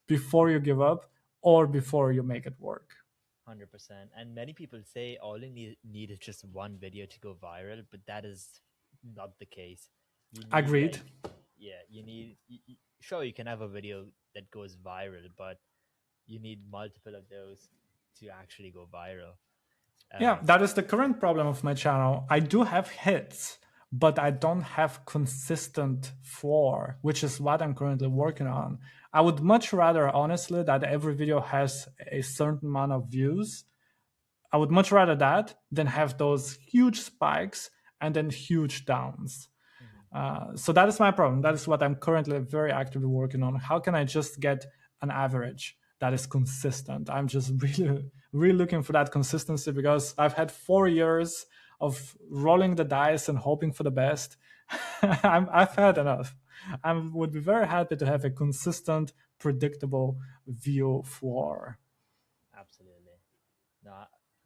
B: before you give up or before you make it work.
A: 100%. And many people say all you need is just one video to go viral, but that is not the case. You need
B: Agreed.
A: like, yeah, you need, sure, you can have a video that goes viral, but you need multiple of those to actually go viral.
B: Yeah,
A: Um,
B: that is the current problem of my channel. I do have hits, but I don't have consistent floor, which is what I'm currently working on. I would much rather, honestly, that every video has a certain amount of views. I would much rather that than have those huge spikes and then huge downs.
A: mhm.
B: So that is my problem. That is what I'm currently very actively working on. How can I just get an average that is consistent? I'm just really looking for that consistency because I've had 4 years of rolling the dice and hoping for the best. I've had enough. I would be very happy to have a consistent, predictable view floor.
A: Absolutely. No,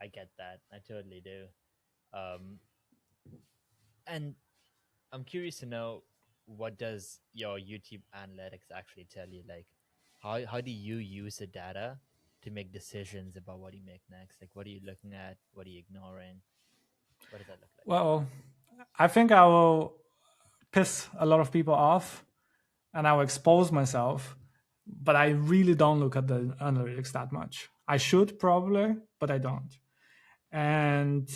A: I get that. I totally do. Um, and I'm curious to know, what does your YouTube analytics actually tell you? Like, how do you use the data to make decisions about what you make next? Like, what are you looking at? What are you ignoring? What does that look like?
B: Well, I think I will piss a lot of people off and I will expose myself, but I really don't look at the analytics that much. I should probably, but I don't. And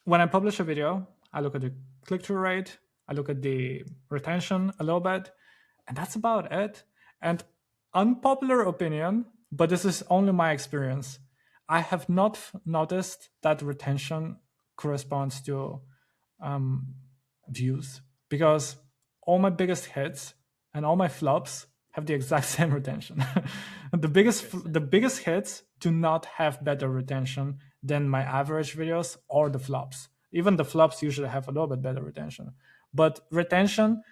B: when I publish a video, I look at the click through rate, I look at the retention a little bit, and that's about it. And unpopular opinion, but this is only my experience. I have not noticed that retention corresponds to views because all my biggest hits and all my flops have the exact same retention. The
A: Interesting.
B: biggest hits do not have better retention than my average videos or the flops. Even the flops usually have a little bit better retention. But retention,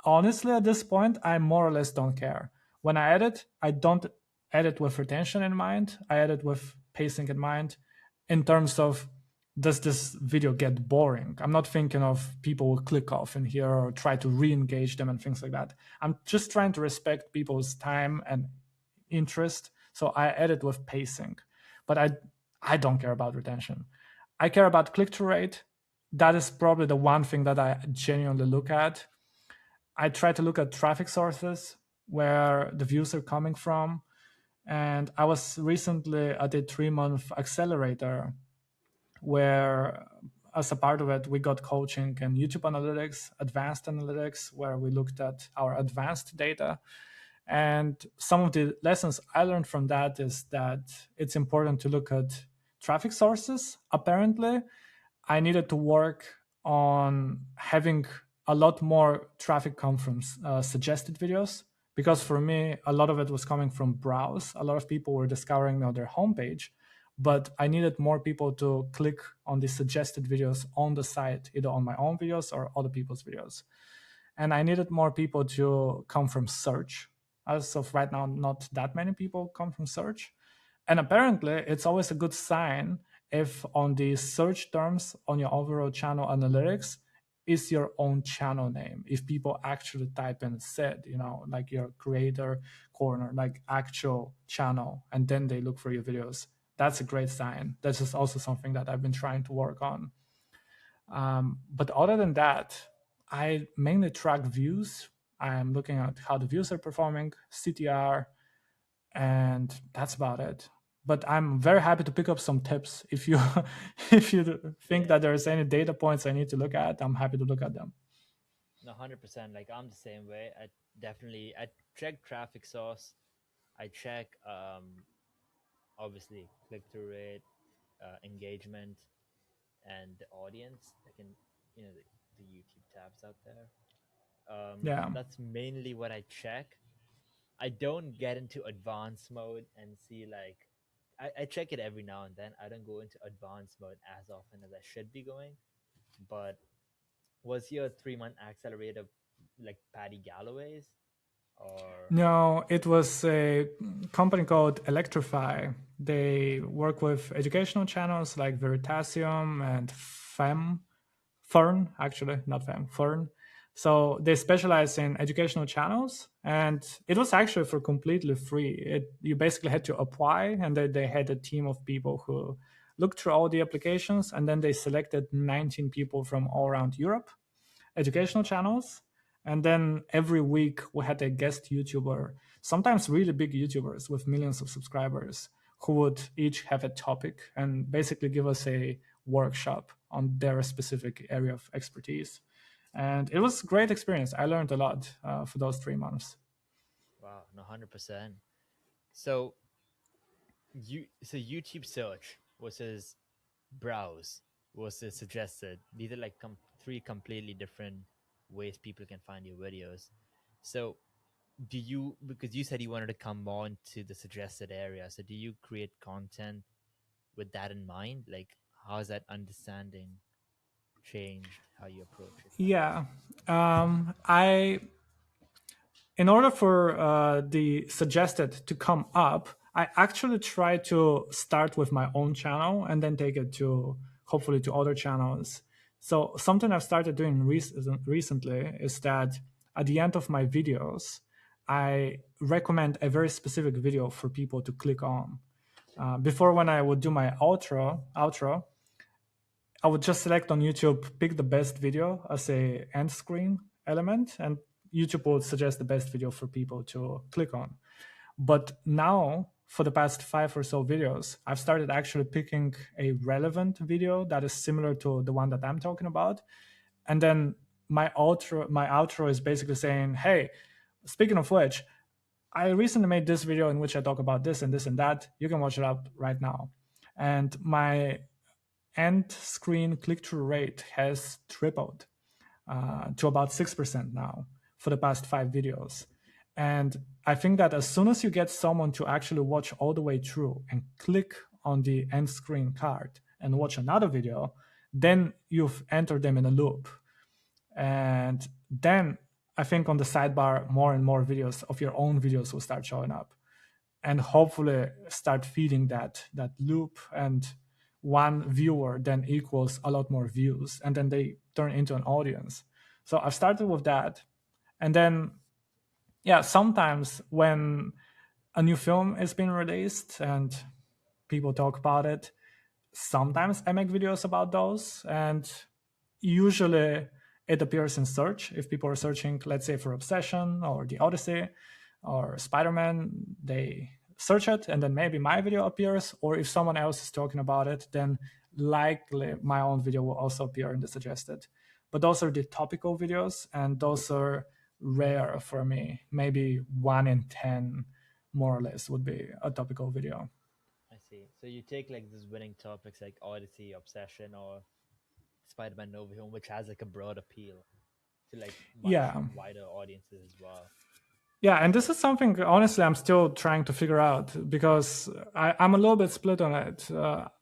B: honestly, at this point, I more or less don't care. When I edit, I don't edit with retention in mind. I edit with pacing in mind in terms of, does this video get boring? I'm not thinking of people will click off in here or try to re-engage them and things like that. I'm just trying to respect people's time and interest. So I edit with pacing. But I don't care about retention. I care about click-through rate. That is probably the one thing that I genuinely look at. I try to look at traffic sources, where the views are coming from. And I was recently at a 3-month accelerator where, as a part of it, we got coaching in YouTube analytics, advanced analytics, where we looked at our advanced data. And some of the lessons I learned from that is that it's important to look at traffic sources. Apparently, I needed to work on having a lot more traffic come from suggested videos, because for me, a lot of it was coming from browse. A lot of people were discovering me on their homepage, but I needed more people to click on the suggested videos on the site, either on my own videos or other people's videos. And I needed more people to come from search. As of right now, not that many people come from search. And apparently, it's always a good sign if on the search terms on your overall channel analytics is your own channel name. If people actually type in Sid, like your creator corner, like actual channel, and then they look for your videos, that's a great sign. That's just also something that I've been trying to work on. But other than that, I mainly track views. I'm looking at how the views are performing, CTR, and that's about it. But I'm very happy to pick up some tips. If you if you think
A: Yeah.
B: that there's any data points I need to look at, I'm happy to look at them.
A: No, 100%. Like I'm the same way. I check traffic source. I check obviously click through rate, engagement, and the audience. Like in the YouTube tabs out there.
B: Yeah.
A: That's mainly what I check. I don't get into advanced mode and see like I check it every now and then. I don't go into advanced mode as often as I should be going. But was your 3-month accelerator like Patty Galloway's or
B: No, it was a company called Electrify. They work with educational channels like Veritasium and Fern, actually, not Fern. So they specialize in educational channels, and it was actually for completely free. You basically had to apply, and they had a team of people who looked through all the applications, and then they selected 19 people from all around Europe, educational channels. And then every week we had a guest YouTuber, sometimes really big YouTubers with millions of subscribers, who would each have a topic and basically give us a workshop on their specific area of expertise. And it was a great experience. I learned a lot for those 3 months.
A: wow, no 100%. So YouTube search versus browse versus suggested. These are like three completely different ways people can find your videos. So do you, because you said you wanted to come on to the suggested area, so do you create content with that in mind? Like how has that understanding changed how you approach it now?
B: Yeah. I In order for the suggested to come up, I actually try to start with my own channel and then take it to hopefully to other channels. So something I've started doing recently is that at the end of my videos, I recommend a very specific video for people to click on. Before, when I would do my outro, I would just select on YouTube, pick the best video as a end screen element, and YouTube would suggest the best video for people to click on. But now, for the past 5 or so videos, I've started actually picking a relevant video that is similar to the one that I'm talking about. And then my outro is basically saying, hey, speaking of which, I recently made this video in which I talk about this and this and that. You can watch it up right now. And my end screen click-through rate has tripled to about 6% now for the past 5 videos. And I think that as soon as you get someone to actually watch all the way through and click on the end screen card and watch another video, then you've entered them in a loop. And then I think on the sidebar, more and more videos of your own videos will start showing up, and hopefully start feeding that loop. And one viewer then equals a lot more views, and then they turn into an audience. So I've started with that. And then, yeah, sometimes when a new film is being released and people talk about it, sometimes I make videos about those. And usually it appears in search. If people are searching, let's say, for Obsession or The Odyssey or Spider-Man, they search it, and then maybe my video appears. Or if someone else is talking about it, then likely my own video will also appear in the suggested. But those are the topical videos, and those are rare for me. Maybe 1 in 10, more or less, would be a topical video.
A: I see. So you take like these winning topics like Odyssey, Obsession, or Spider-Man No Way Home, which has like a broad appeal to like much
B: Yeah.
A: wider audiences as well.
B: Yeah, and this is something, honestly, I'm still trying to figure out, because I'm a little bit split on it.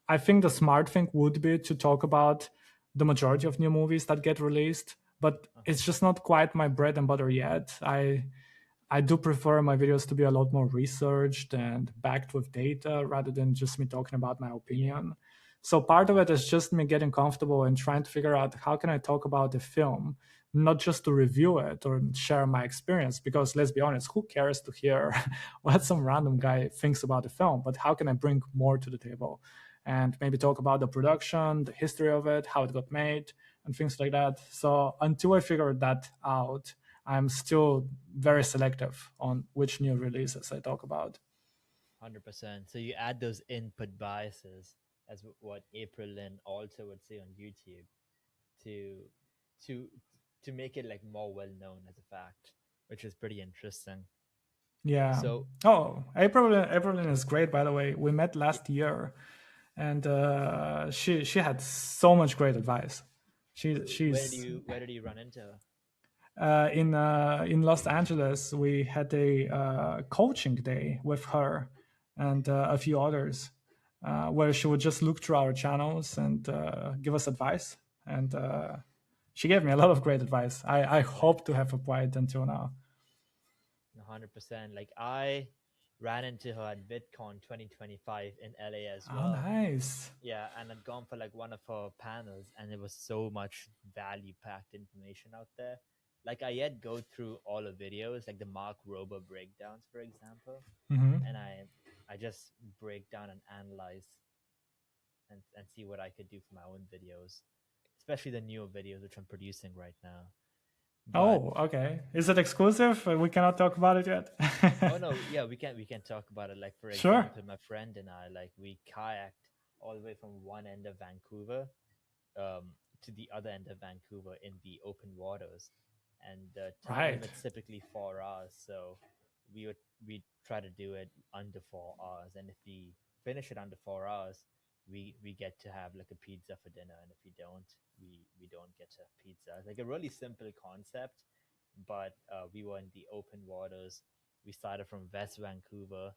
B: I think the smart thing would be to talk about the majority of new movies that get released, but
A: Uh-huh.
B: it's just not quite my bread and butter yet. I do prefer my videos to be a lot more researched and backed with data rather than just me talking about my
A: Yeah.
B: opinion. So part of
A: Uh-huh.
B: it is just me getting comfortable and trying to figure out how can I talk about the film, not just to review it or share my experience, because let's be honest, who cares to hear what some random guy thinks about the film, but how can I bring more to the table and maybe talk about the production, the history of it, how it got made, and things like that. So until I figure that out, I'm still very selective on which new releases I talk about.
A: 100%. So you add those input biases as what April and Alter would say on YouTube to to to make it like more well known as a fact, which is pretty interesting.
B: Yeah.
A: So
B: Oh, April is great, by the way. We met last year, and she had so much great advice.
A: so
B: She's
A: where did you run into her?
B: in Los Angeles. We had a coaching day with her and a few others, where she would just look through our channels and give us advice. And she gave me a lot of great advice. I
A: Yeah,
B: hope to have applied until now.
A: 100%. Like I ran into her at VidCon 2025 in LA as
B: Oh,
A: well.
B: nice.
A: Yeah, and I'd gone for like one of her panels, and there was so much value packed information out there. Like I yet go through all the videos, like the Mark Rober breakdowns, for example,
B: Hmm.
A: and I just break down and analyze and see what I could do for my own videos, especially the newer videos which I'm producing right now. But
B: Oh, okay. Is it exclusive? We cannot talk about it yet.
A: oh no, yeah, we can talk about it. Like for
B: Sure.
A: example, my friend and I, like we kayaked all the way from one end of Vancouver to the other end of Vancouver in the open waters, and the time
B: Right.
A: limit's typically 4 hours. So we try to do it under 4 hours, and if we finish it under 4 hours, we get to have like a pizza for dinner, and if we don't, we don't get to have pizza. It's like a really simple concept, but we were in the open waters. We started from West Vancouver,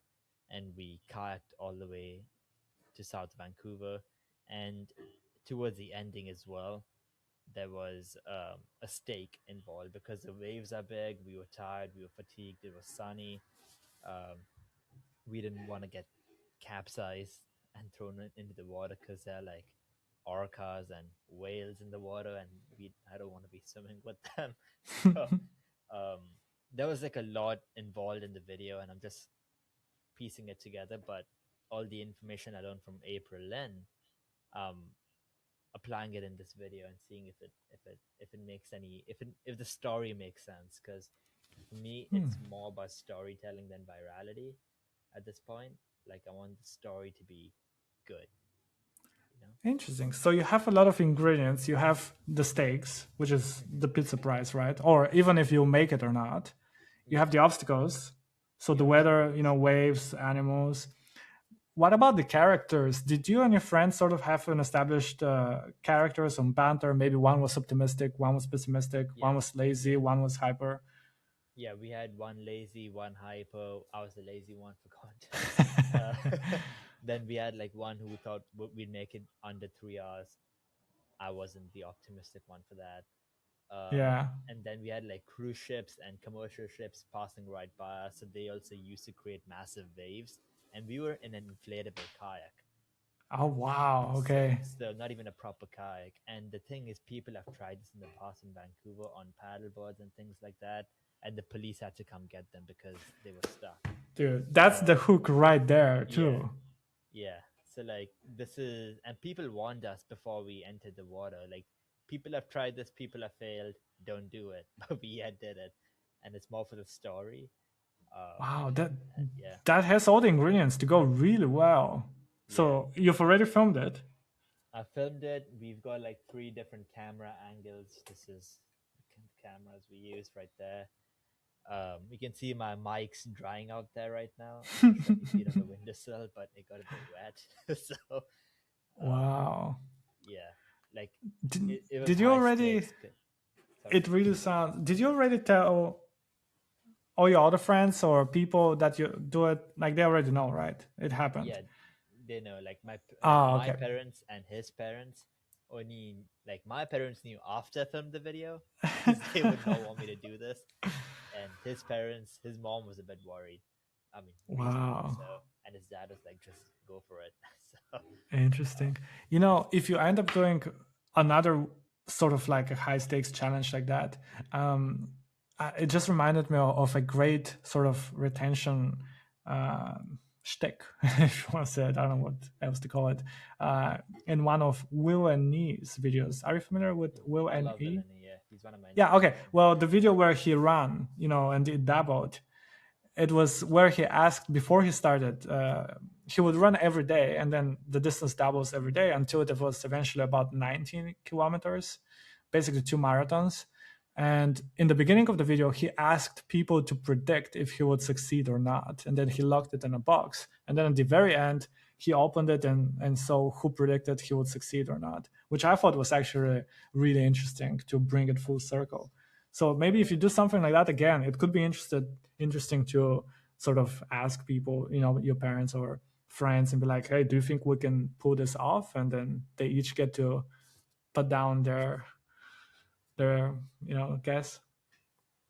A: and we kayaked all the way to South Vancouver, and towards the ending as well, there was a stake involved because the waves are big. We were tired, we were fatigued. It was sunny. Um, we didn't want to get capsized and thrown into the water because there are like orcas and whales in the water, and I don't want to be swimming with them. So um, there was like a lot involved in the video, and I'm just piecing it together. But all the information I learned from April Lynn, um, applying it in this video and seeing if it makes any if the story makes sense. Because for me,
B: Hmm.
A: it's more about storytelling than virality at this point. Like I want the story to be good, you know.
B: Interesting. So you have a lot of ingredients. You have the steaks, which is
A: Hmm.
B: the pizza price, right? Or even if you make it or not, you have
A: Yeah,
B: the obstacles. So
A: the
B: the weather,
A: obstacles.
B: waves, animals. What about the characters? Did you and your friends sort of have an established characters on banter? Maybe one was optimistic, one was pessimistic, one
A: Yeah,
B: was lazy, one was hyper.
A: yeah. We had one lazy, one hyper. I was the lazy one for context. Then we had like one who thought we'd make it under 3 hours. I wasn't the optimistic one for that.
B: Yeah.
A: And then we had like cruise ships and commercial ships passing right by us, so they also used to create massive waves, and we were in an inflatable kayak.
B: Oh wow.
A: So,
B: Okay.
A: so not even a proper kayak. And the thing is, people have tried this in the past in Vancouver on paddleboards and things like that, and the police had to come get them because they were stuck.
B: Dude, that's
A: So
B: the hook right there
A: yeah,
B: too.
A: yeah. So like this is, and people warned us before we entered the water. Like people have tried this, people have failed. Don't do it, but we had did it, and it's more for the story. Um,
B: Wow, that
A: and yeah,
B: that has all the ingredients to go really well.
A: yeah.
B: So you've already filmed it.
A: I filmed it. We've got like three different camera angles. This is the cameras we use right there. You can see my mic's drying out there right now. I'm not sure if you see it on the windowsill, but it got a bit wet. So, um,
B: Wow.
A: yeah, like
B: Did,
A: it was
B: did you
A: high
B: already?
A: stakes. Sorry.
B: It really sounds. Did you already tell all your other friends or people that you do it? Like they already know, right? It happened.
A: Yeah, they know. Like
B: Ah,
A: my
B: okay.
A: parents and his parents only, like my parents knew after I filmed the video because they would not want me to do this, and his parents, his mom was a bit worried. I mean, reasonably
B: Wow.
A: so, and his dad was like, "Just go for it." So,
B: Interesting. You know, if you end up doing another sort of like a high stakes challenge like that, um, it just reminded me of a great sort of retention shtick, if you want to say it. I don't know what else to call it. Uh, in one of Will and Nee's videos. Are you familiar with Will
A: I
B: and
A: love
B: E?
A: Villainy. Yeah, he's one of my
B: Yeah, okay.
A: inspirations.
B: Well, the video where he ran, you know, and it doubled, it was where he asked before he started, he would run every day and then the distance doubles every day until it was eventually about 19 kilometers, basically 2 marathons. And in the beginning of the video, he asked people to predict if he would succeed or not, and then he locked it in a box. And then at the very end, he opened it and saw who predicted he would succeed or not, which I thought was actually really interesting to bring it full circle. So maybe if you do something like that again, it could be interesting to sort of ask people, you know, your parents or friends, and be like, "Hey, do you think we can pull this off?" And then they each get to put down their guess.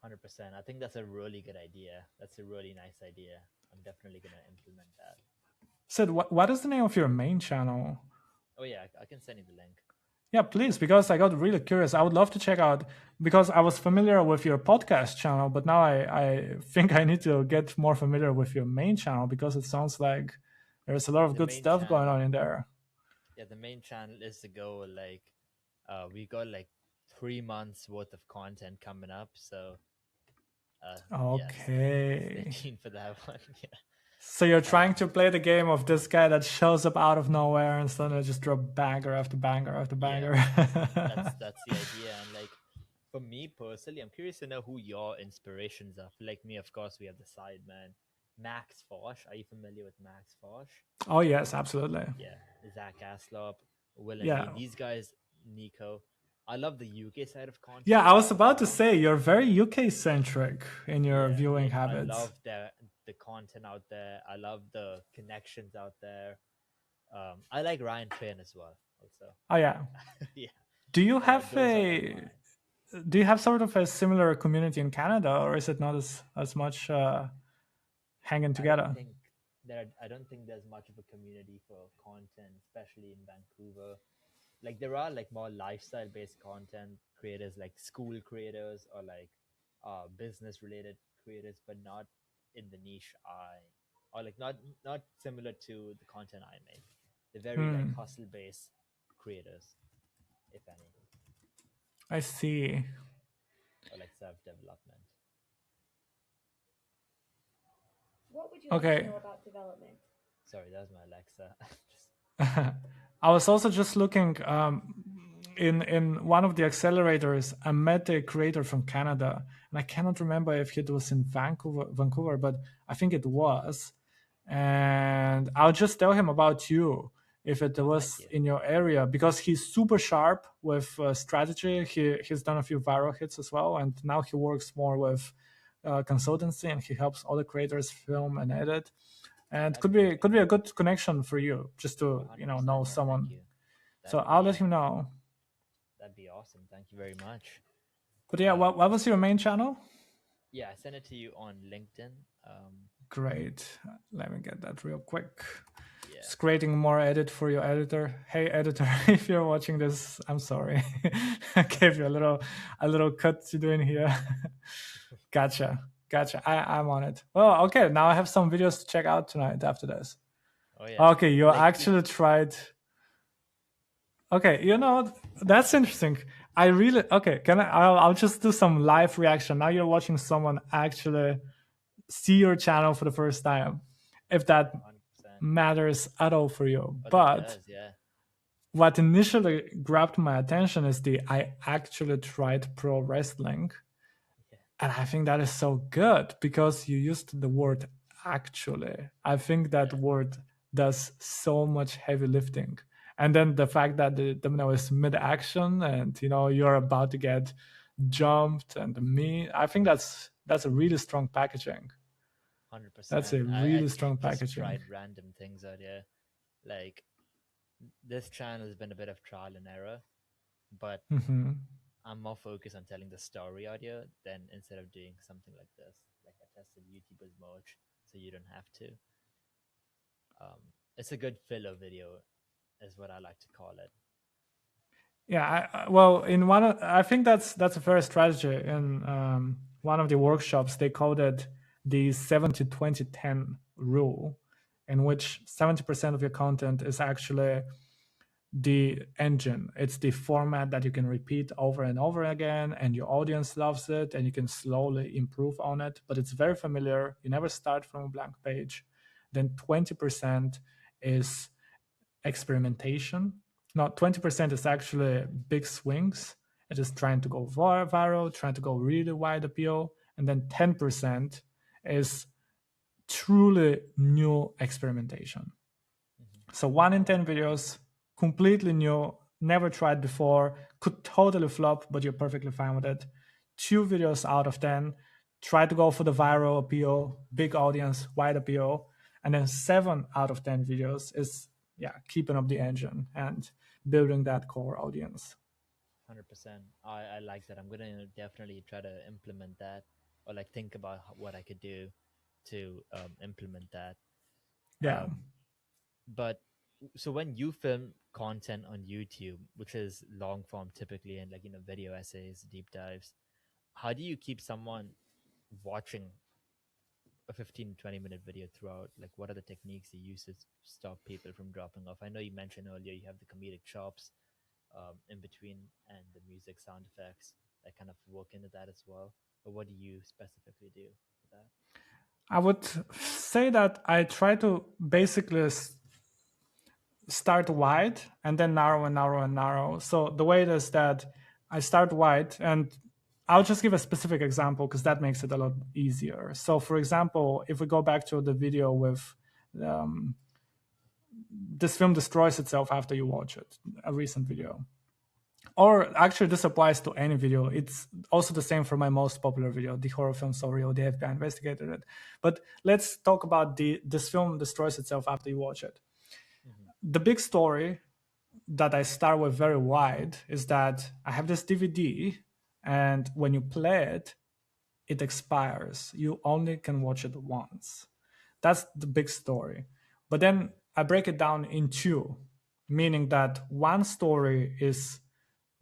A: 100%. I think that's a really good idea. That's a really nice idea. I'm definitely gonna implement that.
B: Sid, what is the name of your main channel?
A: Oh yeah, I can send you the link.
B: Yeah, please, because I got really curious. I would love to check out, because I was familiar with your podcast channel, but now I think I need to get more familiar with your main channel because it sounds like there's a lot of
A: The
B: good
A: main
B: stuff going on
A: channel,
B: in there.
A: yeah, the main channel is to go like, we got like 3 months worth of content coming up. So, yeah, stay
B: Okay.
A: tuned for that one. Yeah.
B: So you're
A: Uh,
B: trying to play the game of this guy that shows up out of nowhere and suddenly just drop banger after banger after
A: yeah,
B: banger.
A: that's the idea. And like for me personally, I'm curious to know who your inspirations are. For like me, of course, we have the sideman, Max Fosh. Are you familiar with Max Fosh?
B: Oh yes, absolutely.
A: Yeah, Zach Aslop, Will and Me.
B: Yeah.
A: These guys, Nico. I love the UK side of
B: Yeah,
A: content.
B: I was about to say you're very UK centric in your
A: Yeah,
B: viewing
A: like I
B: habits.
A: love the content out there. I love the connections out there. I like Ryan Train as well. Also,
B: Oh yeah.
A: yeah,
B: Do you have
A: those are like
B: a
A: my.
B: do you have sort of a similar community in Canada, or is it not as much hanging
A: I don't
B: together?
A: think I don't think there's much of a community for content, especially in Vancouver. Like there are like more lifestyle based content creators, like school creators or like business related creators, but not in the niche I, or like not similar to the content I make. They're very like
B: Hmm.
A: hustle based creators, if any,
B: I see.
A: or like self development.
C: What would you like to
B: Okay.
C: know about development?
A: Sorry, that was my Alexa. Just,
B: I was also just looking in one of the accelerators. I met a creator from Canada, and I cannot remember if it was in Vancouver, but I think it was. And I'll just tell him about you if it
A: oh, thank
B: was
A: you.
B: in your area, because he's super sharp with strategy. He's done a few viral hits as well, and now he works more with consultancy, and he helps other creators film and edit,
A: Oh,
B: and
A: that'd be great.
B: could be a good connection for you just
A: Oh,
B: to
A: 100%.
B: know
A: Yeah, thank
B: someone.
A: you.
B: So
A: That'd
B: I'll
A: be
B: let him know.
A: That'd be awesome. Thank you very much.
B: But yeah, what was your main channel?
A: Yeah, I sent it to you on LinkedIn.
B: Great. Let me get that real quick.
A: Yeah.
B: Just creating more edit for your editor. Hey editor, if you're watching this, I'm sorry. I gave you a little cut to do in here. Gotcha. I'm on it. Oh, okay. Now I have some videos to check out tonight after this.
A: Oh yeah.
B: Okay, you actually tried. Okay, that's interesting. I really okay. I'll just do some live reaction. Now you're watching someone actually see your channel for the first time, if that
A: 100%.
B: matters at all for you.
A: Oh,
B: But
A: that does, yeah.
B: what initially grabbed my attention is I actually tried pro wrestling.
A: Yeah.
B: And I think that is so good because you used the word actually. I think that word does so much heavy lifting. And then the fact that the domino is mid-action and you're about to get jumped and I think that's a really strong packaging.
A: 100%.
B: That's a really strong
A: just
B: packaging.
A: tried random things out here. Like this channel has been a bit of trial and error, but I'm more focused on telling the story out here than instead of doing something like this. Like I tested YouTuber's merch, so you don't have to. It's a good filler video, is what I like to call it.
B: Yeah, I think that's a fair strategy. In one of the workshops, they called it the 70-20-10 rule, in which 70% of your content is actually the engine. It's the format that you can repeat over and over again, and your audience loves it, and you can slowly improve on it. But it's very familiar. You never start from a blank page. Then 20% is experimentation. Now, 20% is actually big swings. It is trying to go viral, trying to go really wide appeal. And then 10% is truly new experimentation. So 1 in 10 videos, completely new, never tried before, could totally flop, but you're perfectly fine with it. 2 videos out of 10 try to go for the viral appeal, big audience, wide appeal. And then 7 out of 10 videos is keeping up the engine and building that core audience.
A: 100%. I like that. I'm gonna definitely try to implement that, or like think about what I could do to implement that.
B: Yeah.
A: But so when you film content on YouTube, which is long form typically, and like video essays, deep dives, how do you keep someone watching a 15-20 minute video throughout? Like, what are the techniques you use to stop people from dropping off? I know you mentioned earlier you have the comedic chops in between and the music sound effects that kind of work into that as well. But what do you specifically do for that?
B: I would say that I try to basically start wide and then narrow and narrow and narrow. So the way it is that I start wide, and I'll just give a specific example because that makes it a lot easier. So for example, if we go back to the video with this film destroys itself after you watch it, a recent video. Or actually, this applies to any video. It's also the same for my most popular video, the horror film So Real, the FBI investigated it. But let's talk about this film destroys itself after you watch it. The big story that I start with very wide is that I have this DVD, and when you play it, it expires. You only can watch it once. That's the big story. But then I break it down in 2, meaning that one story is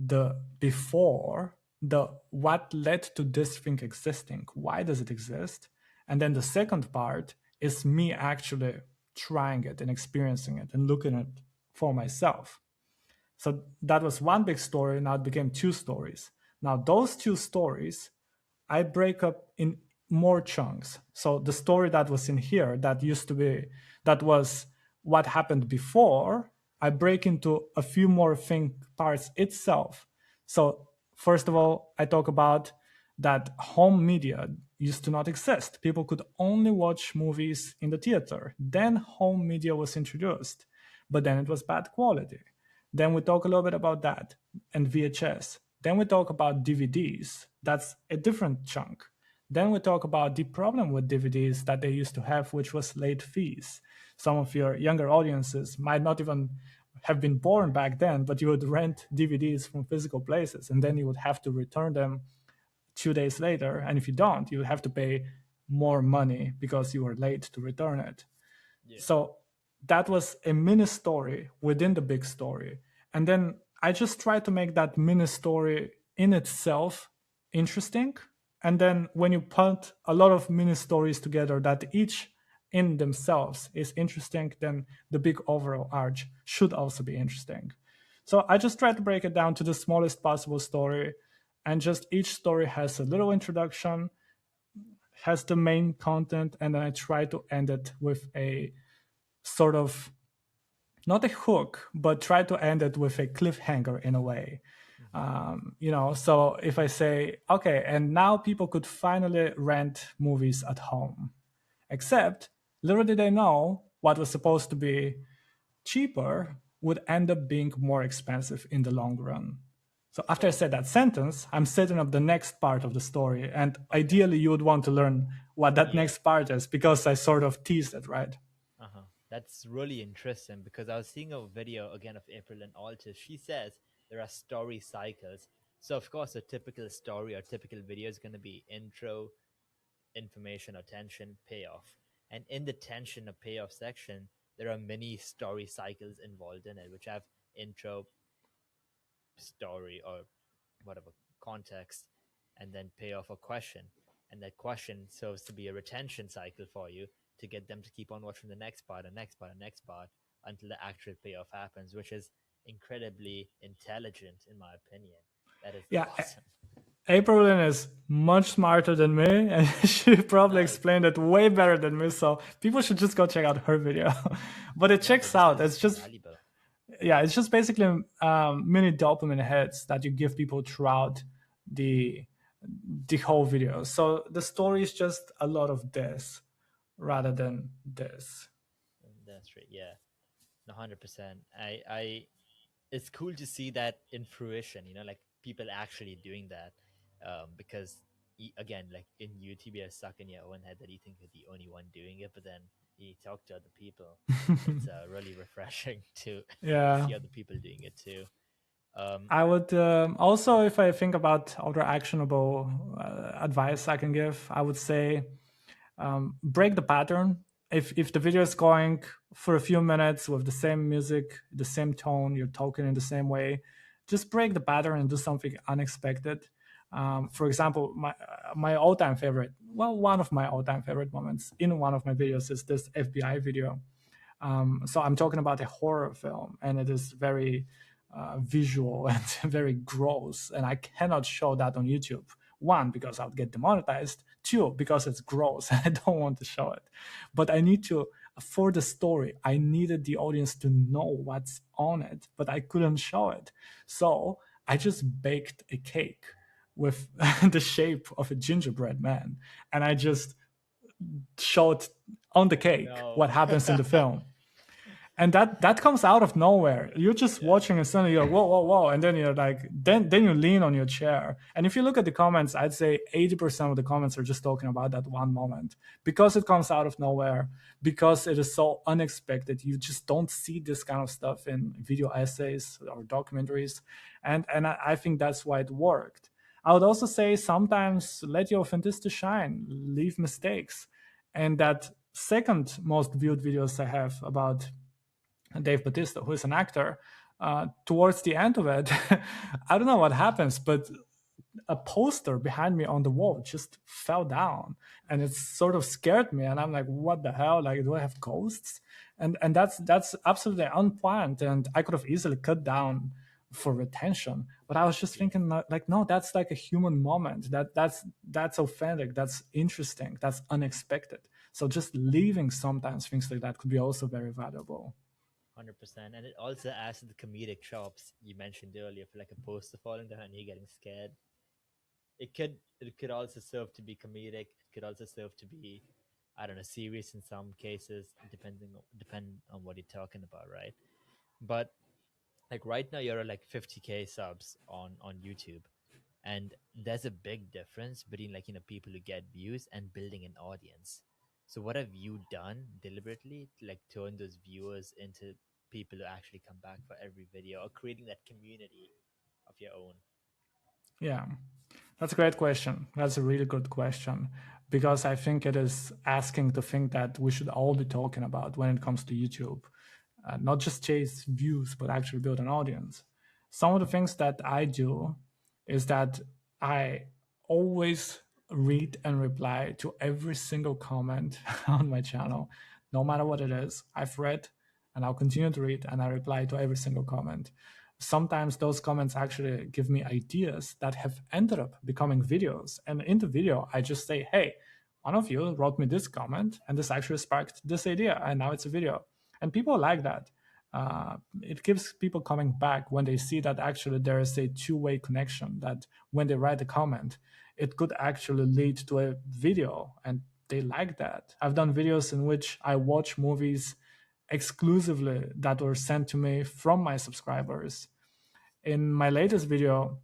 B: the before, the what led to this thing existing, why does it exist, and then the second part is me actually trying it and experiencing it and looking at it for myself. So that was one big story. Now it became 2 stories. Now those 2 stories I break up in more chunks. So the story that was in here that was what happened before, I break into a few more parts itself. So first of all, I talk about that home media used to not exist. People could only watch movies in the theater. Then home media was introduced, but then it was bad quality. Then we talk a little bit about that and VHS. Then we talk about DVDs. That's a different chunk. Then we talk about the problem with DVDs that they used to have, which was late fees. Some of your younger audiences might not even have been born back then, but you would rent DVDs from physical places, and then you would have to return them 2 days later. And if you don't, you would have to pay more money because you were late to return it.
A: Yeah.
B: So that was a mini story within the big story. And then I just tried to make that mini story in itself interesting. And then when you put a lot of mini stories together that each in themselves is interesting, then the big overall arch should also be interesting. So I just tried to break it down to the smallest possible story. And just each story has a little introduction, has the main content, and then I try to end it with a sort of, not a hook, but try to end it with a cliffhanger in a way. So if I say, okay, and now people could finally rent movies at home, except little did they know what was supposed to be cheaper would end up being more expensive in the long run. So after I said that sentence, I'm setting up the next part of the story. And ideally, you would want to learn what that next part is because I sort of teased it, right?
A: That's really interesting because I was seeing a video again of April and Altus. She says there are story cycles. So of course, a typical story or typical video is going to be intro, information or tension, payoff. And in the tension or payoff section, there are many story cycles involved in it, which have intro, story, or whatever context, and then payoff or question. And that question serves to be a retention cycle for you to get them to keep on watching the next part, and next part, and next part until the actual payoff happens, which is incredibly intelligent in my opinion. That is awesome.
B: April is much smarter than me, and she probably explained it way better than me. So people should just go check out her video. But it checks out. It's just
A: valuable.
B: It's just basically mini dopamine hits that you give people throughout the whole video. So the story is just a lot of this rather than this.
A: That's right. Yeah, 100%. It's cool to see that in fruition. Like people actually doing that, because again, like in YouTube, you're stuck in your own head that you think you're the only one doing it, but then you talk to other people. It's really refreshing to see other people doing it too.
B: I would also, if I think about other actionable advice I can give, I would say break the pattern. If the video is going for a few minutes with the same music, the same tone, you're talking in the same way, just break the pattern and do something unexpected. For example, my all-time favorite, one of my all-time favorite moments in one of my videos is this FBI video. So I'm talking about a horror film, and it is very visual and very gross, and I cannot show that on YouTube. One, because I'll get demonetized. Two, because it's gross and I don't want to show it. But I need to, for the story, I needed the audience to know what's on it, but I couldn't show it. So I just baked a cake with the shape of a gingerbread man, and I just showed on the cake what happens in the film. And that comes out of nowhere. You're just watching and suddenly you're whoa, whoa, whoa, and then you're like, then you lean on your chair. And if you look at the comments, I'd say 80% of the comments are just talking about that one moment because it comes out of nowhere, because it is so unexpected. You just don't see this kind of stuff in video essays or documentaries, and I think that's why it worked. I would also say sometimes let your authenticity shine, leave mistakes, and that second most viewed videos I have about Dave Bautista, who is an actor, towards the end of it, I don't know what happens, but a poster behind me on the wall just fell down, and it sort of scared me. And I'm like, what the hell? Like, do I have ghosts? And that's absolutely unplanned, and I could have easily cut down for retention. But I was just thinking, like, no, that's like a human moment. That's authentic. That's interesting. That's unexpected. So just leaving sometimes things like that could be also very valuable.
A: 100%. And it also adds to the comedic chops you mentioned earlier, for like a poster falling down and you getting scared. It could also serve to be comedic. It could also serve to be, I don't know, serious in some cases, depend on what you're talking about, right? But like right now you're at like 50K subs on YouTube, and there's a big difference between like people who get views and building an audience. So what have you done deliberately to like turn those viewers into people to actually come back for every video, or creating that community of your own?
B: Yeah, that's a great question. That's a really good question, because I think it is asking the thing that we should all be talking about when it comes to YouTube. Not just chase views, but actually build an audience. Some of the things that I do is that I always read and reply to every single comment on my channel, no matter what it is. I've read and I'll continue to read, and I reply to every single comment. Sometimes those comments actually give me ideas that have ended up becoming videos. And in the video, I just say, hey, one of you wrote me this comment, and this actually sparked this idea, and now it's a video. And people like that. It gives people coming back when they see that actually there is a two-way connection, that when they write a comment, it could actually lead to a video, and they like that. I've done videos in which I watch movies exclusively that were sent to me from my subscribers. In my latest video,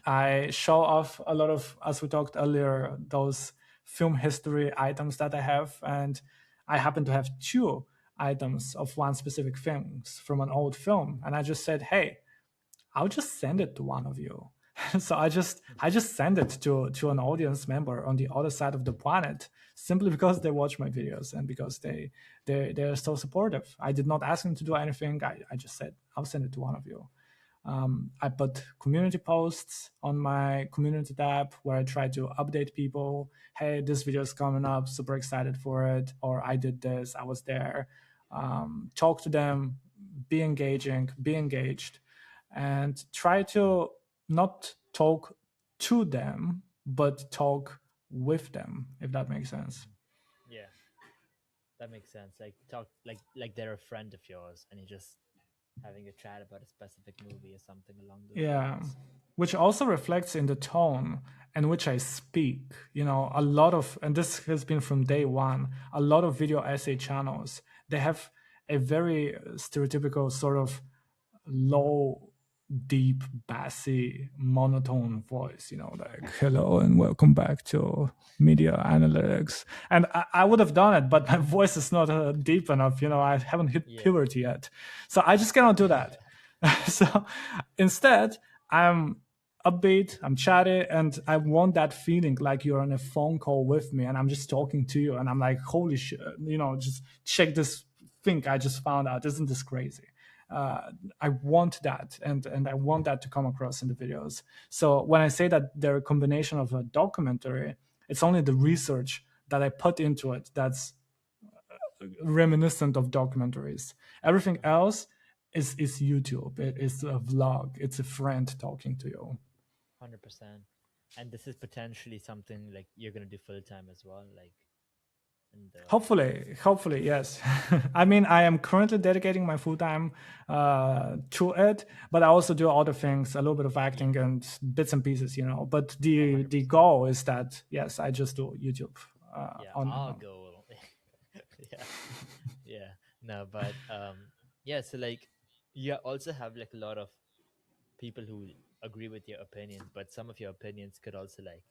B: I show off a lot of, as we talked earlier, those film history items that I have. And I happen to have two items of one specific film from an old film. And I just said, hey, I'll just send it to one of you. So I just send it to an audience member on the other side of the planet, simply because they watch my videos and because they're so supportive. I did not ask them to do anything. I just said, I'll send it to one of you. I put community posts on my community tab where I try to update people. Hey, this video is coming up, super excited for it. Or I did this, I was there. Talk to them, be engaging, be engaged, and try to not talk to them, but talk with them, if that makes sense.
A: Yeah, that makes sense. Like talk like they're a friend of yours, and you're just having a chat about a specific movie or something along those lines.
B: Which also reflects in the tone in which I speak. You know, a lot of, and this has been from day one, a lot of video essay channels, they have a very stereotypical sort of low, deep, bassy, monotone voice, you know, like, hello and welcome back to media analytics. And I would have done it, but my voice is not deep enough, you know, I haven't hit puberty yet. So I just cannot do that. So instead, I'm upbeat, I'm chatty, and I want that feeling like you're on a phone call with me and I'm just talking to you and I'm like, holy shit, you know, just check this thing I just found out. Isn't this crazy? I want that, and I want that to come across in the videos. So when I say that they're a combination of a documentary, it's only the research that I put into it that's reminiscent of documentaries. Everything else is YouTube. It is a vlog. It's a friend talking to you.
A: 100%. And this is potentially something like you're gonna do full time as well, like.
B: Hopefully, yes. I mean, I am currently dedicating my full time to it, but I also do other things, a little bit of acting and bits and pieces, you know. But the goal is that, yes, I just do YouTube.
A: Our goal. Yeah. No, but so like you also have like a lot of people who agree with your opinions, but some of your opinions could also like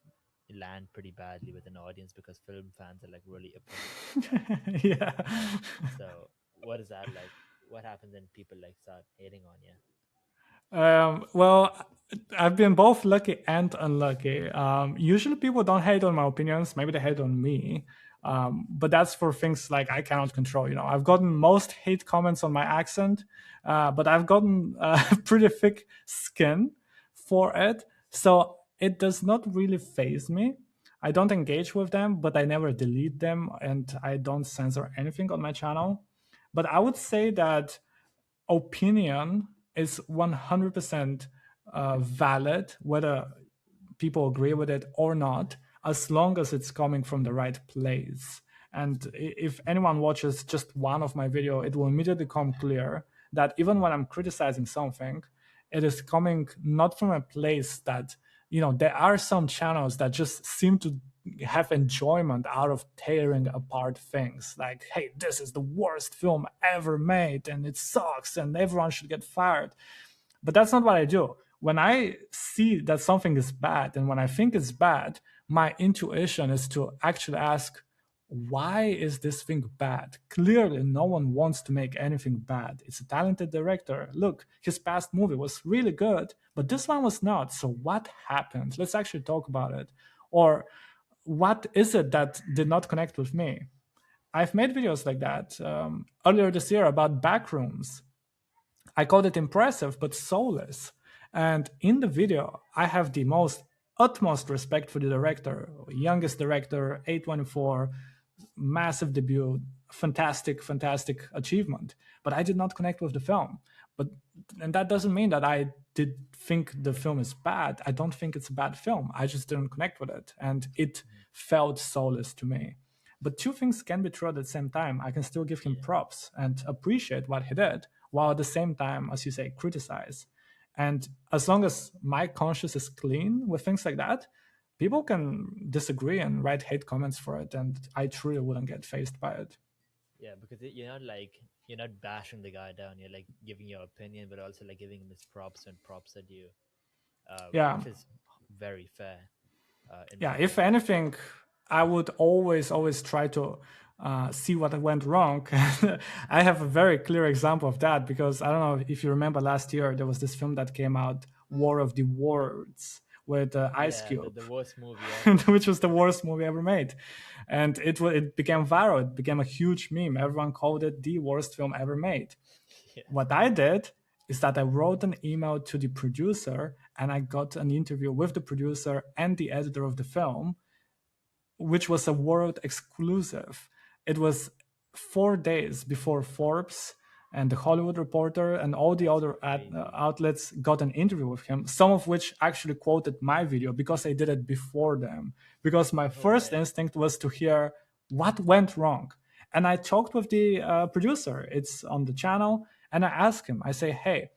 A: land pretty badly with an audience because film fans are like really opinion.
B: Yeah.
A: So what is that like? What happens when people like start hating on you?
B: Well, I've been both lucky and unlucky. Usually people don't hate on my opinions. Maybe they hate on me. But that's for things like I cannot control. You know, I've gotten most hate comments on my accent, but I've gotten pretty thick skin for it. So it does not really faze me. I don't engage with them, but I never delete them, and I don't censor anything on my channel. But I would say that opinion is 100% valid, whether people agree with it or not, as long as it's coming from the right place. And if anyone watches just one of my video, it will immediately become clear that even when I'm criticizing something, it is coming not from a place that, you know, there are some channels that just seem to have enjoyment out of tearing apart things like, hey, this is the worst film ever made and it sucks and everyone should get fired. But that's not what I do. When I see that something is bad and when I think it's bad, my intuition is to actually ask, why is this thing bad? Clearly, no one wants to make anything bad. It's a talented director. Look, his past movie was really good, but this one was not. So what happened? Let's actually talk about it. Or what is it that did not connect with me? I've made videos like that earlier this year about backrooms. I called it impressive but soulless. And in the video, I have the most utmost respect for the director, youngest director, A24, massive debut, fantastic achievement. But I did not connect with the film. But and that doesn't mean that I did think the film is bad. I don't think it's a bad film. I just didn't connect with it, and it
A: Mhm.
B: felt soulless to me. But two things can be true at the same time. I can still give him
A: Yeah,
B: props and appreciate what he did, while at the same time, as you say, criticize. And as long as my conscience is clean with things like that, people can disagree and write hate comments for it, and I truly wouldn't get phased by it.
A: yeah, because you're not like you're not bashing the guy down. You're like giving your opinion, but also like giving him his props and props at you,
B: Yeah,
A: which is very fair, in my
B: yeah. If
A: opinion.
B: anything, I would always try to see what went wrong. I have a very clear example of that because I don't know if you remember last year there was this film that came out, War of the Worlds, with Ice
A: Yeah,
B: Cube,
A: the worst movie ever.
B: which was the worst movie ever made, and it became viral. It became a huge meme. Everyone called it the worst film ever made.
A: Yeah.
B: What I did is that I wrote an email to the producer and I got an interview with the producer and the editor of the film, which was a world exclusive. It was 4 days before Forbes and the Hollywood Reporter and all the
A: That's
B: other
A: crazy.
B: outlets got an interview with him, some of which actually quoted my video because I did it before them. Because my
A: No
B: first
A: way.
B: instinct was to hear what went wrong. And I talked with the producer, it's on the channel, and I asked him, I say, hey,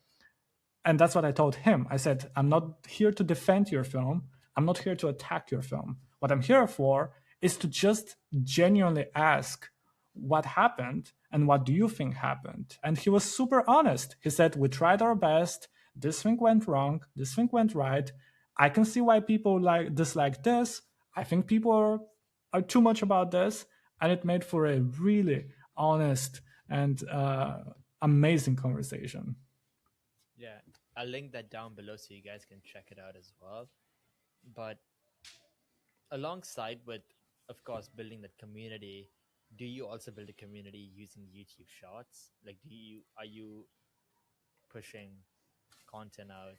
B: and that's what I told him. I said, I'm not here to defend your film. I'm not here to attack your film. What I'm here for is to just genuinely ask what happened and what do you think happened. And he was super honest. He said, we tried our best. This thing went wrong. This thing went right. I can see why people like dislike this. I think people are too much about this. And it made for a really honest and amazing conversation.
A: Yeah, I'll link that down below so you guys can check it out as well. But alongside with, of course, building that community, do you also build a community using YouTube Shorts? Like, are you pushing content out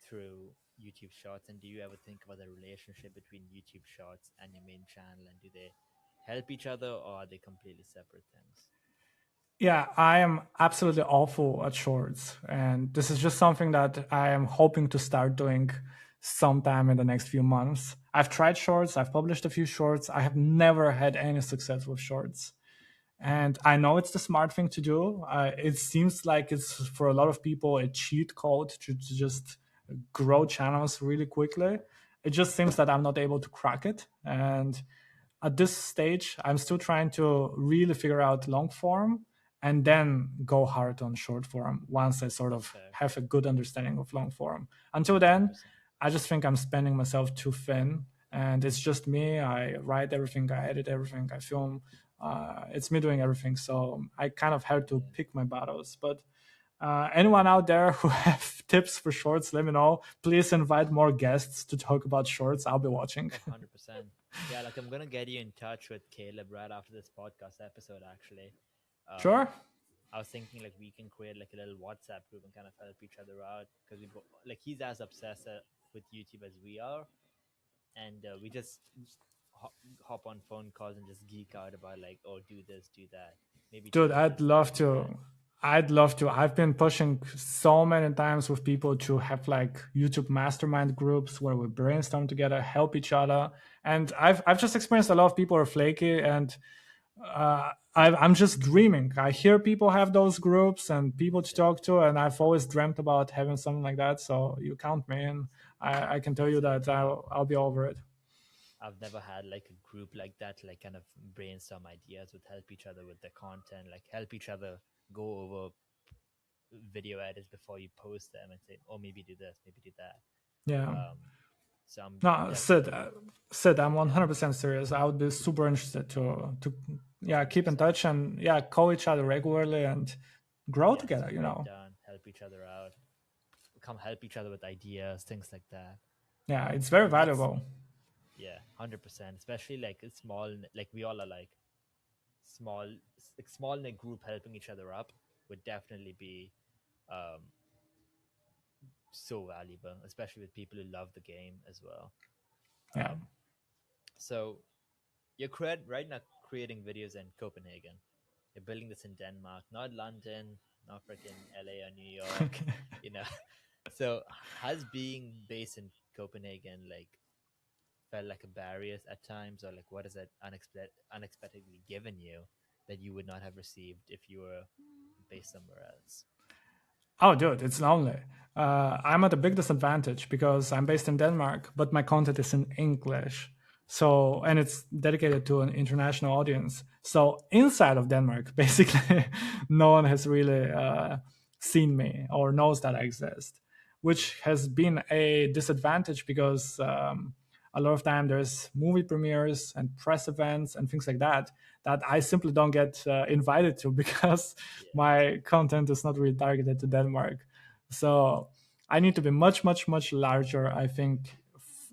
A: through YouTube Shorts, and do you ever think about the relationship between YouTube Shorts and your main channel, and do they help each other, or are they completely separate things?
B: Yeah, I am absolutely awful at shorts. And this is just something that I am hoping to start doing sometime in the next few months. I've tried shorts, I've published a few shorts. I have never had any success with shorts. And I know it's the smart thing to do. It seems like it's for a lot of people a cheat code to just grow channels really quickly. It just seems that I'm not able to crack it. And at this stage, I'm still trying to really figure out long form and then go hard on short form once I sort
A: That's
B: of
A: fair.
B: have a good understanding of long form. Until then,
A: 100%.
B: I just think I'm spending myself too thin, and it's just me. I write everything, I edit everything, I film. It's me doing everything, so I kind of had to
A: Yeah.
B: pick my battles. But anyone out there who have tips for shorts, let me know. Please invite more guests to talk about shorts. I'll be watching.
A: Oh, 100%. Yeah, like I'm gonna get you in touch with Caleb right after this podcast episode. Actually,
B: Sure.
A: I was thinking like we can create like a little WhatsApp group and kind of help each other out because like he's as obsessed with YouTube as we are, and we just hop on phone calls and just geek out about like, oh, do this, do that, maybe
B: Dude,
A: change
B: I'd
A: this, maybe
B: love
A: do
B: to.
A: that.
B: I'd love to. I've been pushing so many times with people to have like YouTube mastermind groups where we brainstorm together, help each other. And I've just experienced a lot of people are flaky, and I'm just dreaming. I hear people have those groups and people to
A: Yeah,
B: talk to, and I've always dreamt about having something like that. So you count me in. I can tell you
A: same.
B: that I'll be over it.
A: I've never had like a group like that, like kind of brainstorm ideas, would help each other with the content, like help each other go over video edits before you post them and say, oh, maybe do this, maybe do that.
B: Yeah.
A: Um, So I'm
B: No, Sid,
A: definitely
B: Sid, I'm
A: yeah,
B: 100% serious. I would be super interested to yeah, keep in
A: 100%.
B: touch and yeah, call each other regularly and grow
A: Yes,
B: together.
A: break down, help each other out, come help each other with ideas, things like that.
B: Yeah, it's very
A: And that's
B: valuable.
A: yeah, 100%. Especially like a small, like we all are like small, like small knit group helping each other up would definitely be um so valuable, especially with people who love the game as well.
B: Yeah.
A: Um, so you're right now creating videos in Copenhagen. You're building this in Denmark, not London, not freaking LA or New York, you know. So has being based in Copenhagen like felt like a barrier at times, or like what is it unexpectedly given you that you would not have received if you were based somewhere else?
B: Oh, dude, it's lonely. I'm at a big disadvantage because I'm based in Denmark, but my content is in English. So, and it's dedicated to an international audience. So, inside of Denmark, basically, no one has really seen me or knows that I exist, which has been a disadvantage because a lot of time there's movie premieres and press events and things like that that I simply don't get invited to because
A: Yeah,
B: my content is not really targeted to Denmark. So I need to be much, much, much larger, I think,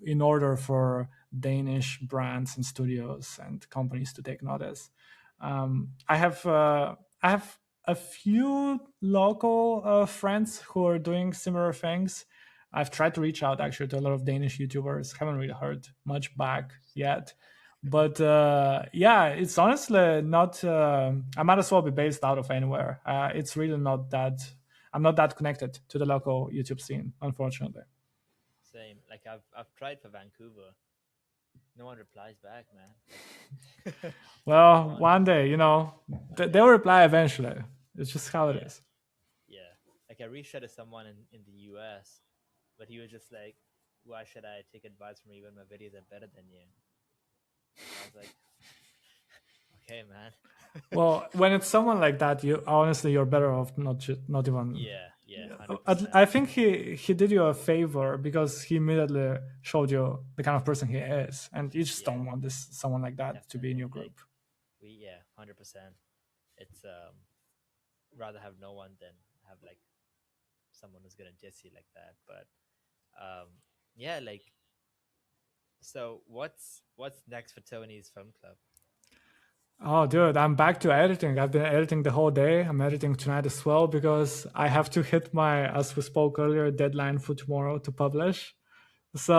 B: in order for Danish brands and studios and companies to take notice. I have a few local friends who are doing similar things. I've tried to reach out actually to a lot of Danish YouTubers. Haven't really heard much back yet. But yeah, it's honestly not. I might as well be based out of anywhere. It's really not that. I'm not that connected to the local YouTube scene, unfortunately.
A: same. Like I've tried for Vancouver. No one replies back, man. Like, come
B: Well,
A: on,
B: one day,
A: one
B: they'll
A: day.
B: reply eventually. It's just how it
A: Yeah,
B: is.
A: yeah. Like I reached out to someone in the US, but he was just like, "Why should I take advice from you when my videos are better than you?" I was like, "Okay, man."
B: Well, when it's someone like that, you honestly you're better off not even.
A: Yeah, yeah,
B: I
A: 100%.
B: think he did you a favor because he immediately showed you the kind of person he is, and you just
A: Yeah,
B: don't want this someone like that to be in
A: definitely.
B: your
A: Like
B: group.
A: yeah, 100%. It's rather have no one than have like someone who's gonna diss you like that. But um, yeah, like so what's next for Tony's film club?
B: Oh, dude, I'm back to editing. I've been editing the whole day. I'm editing tonight as well because I have to hit my, as we spoke earlier, deadline for tomorrow to publish. So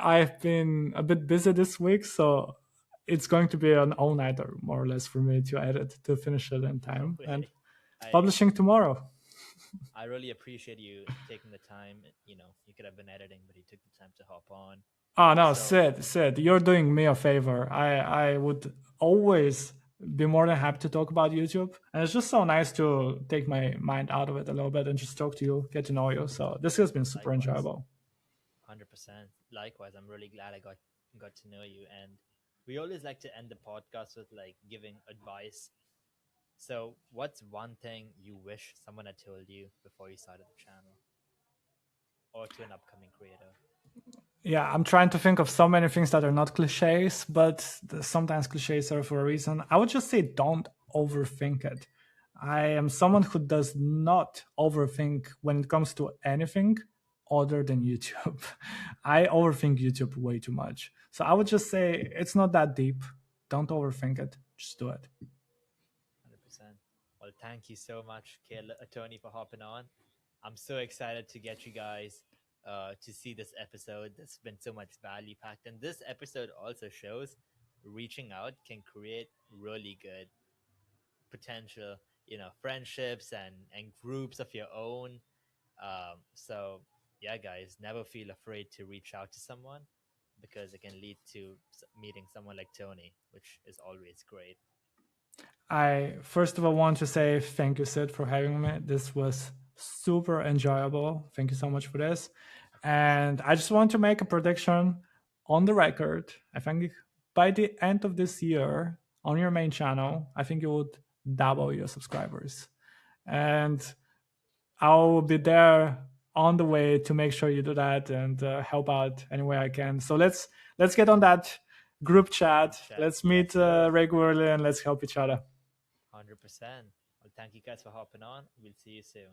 B: I've been a bit busy this week. So it's going to be an all-nighter, more or less, for me to edit to finish it in
A: No
B: time and
A: way. I
B: publishing tomorrow.
A: I really appreciate you taking the time. You know, you could have been editing, but you took the time to hop on.
B: Oh no,
A: So
B: Sid, you're doing me a favor. I would always be more than happy to talk about YouTube, and it's just so nice to take my mind out of it a little bit and just talk to you, get to know you. So this has been super
A: likewise,
B: enjoyable.
A: 100%. Likewise, I'm really glad I got to know you. And we always like to end the podcast with like giving advice. So, what's one thing you wish someone had told you before you started the channel, or to an upcoming creator?
B: Yeah, I'm trying to think of so many things that are not cliches, but sometimes cliches are for a reason. I would just say don't overthink it. I am someone who does not overthink when it comes to anything other than YouTube. I overthink YouTube way too much. So I would just say it's not that deep. Don't overthink it. Just do it.
A: 100%. Well, thank you so much, Tony, for hopping on. I'm so excited to get you guys to see this episode. There's been so much value packed, and this episode also shows reaching out can create really good potential, friendships and groups of your own. So yeah, guys, never feel afraid to reach out to someone because it can lead to meeting someone like Tony, which is always great.
B: I first of all want to say thank you, Sid, for having me. This was super enjoyable. Thank you so much for this.
A: Of course.
B: And I just want to make a prediction on the record. I think by the end of this year on your main channel, I think you would double your subscribers. And I'll be
A: 100%.
B: there on the way to make sure you do that and help out any way I can. So let's get on that group chat. Let's meet regularly and let's help each other.
A: 100%. Well, thank you guys for hopping on. We'll see you soon.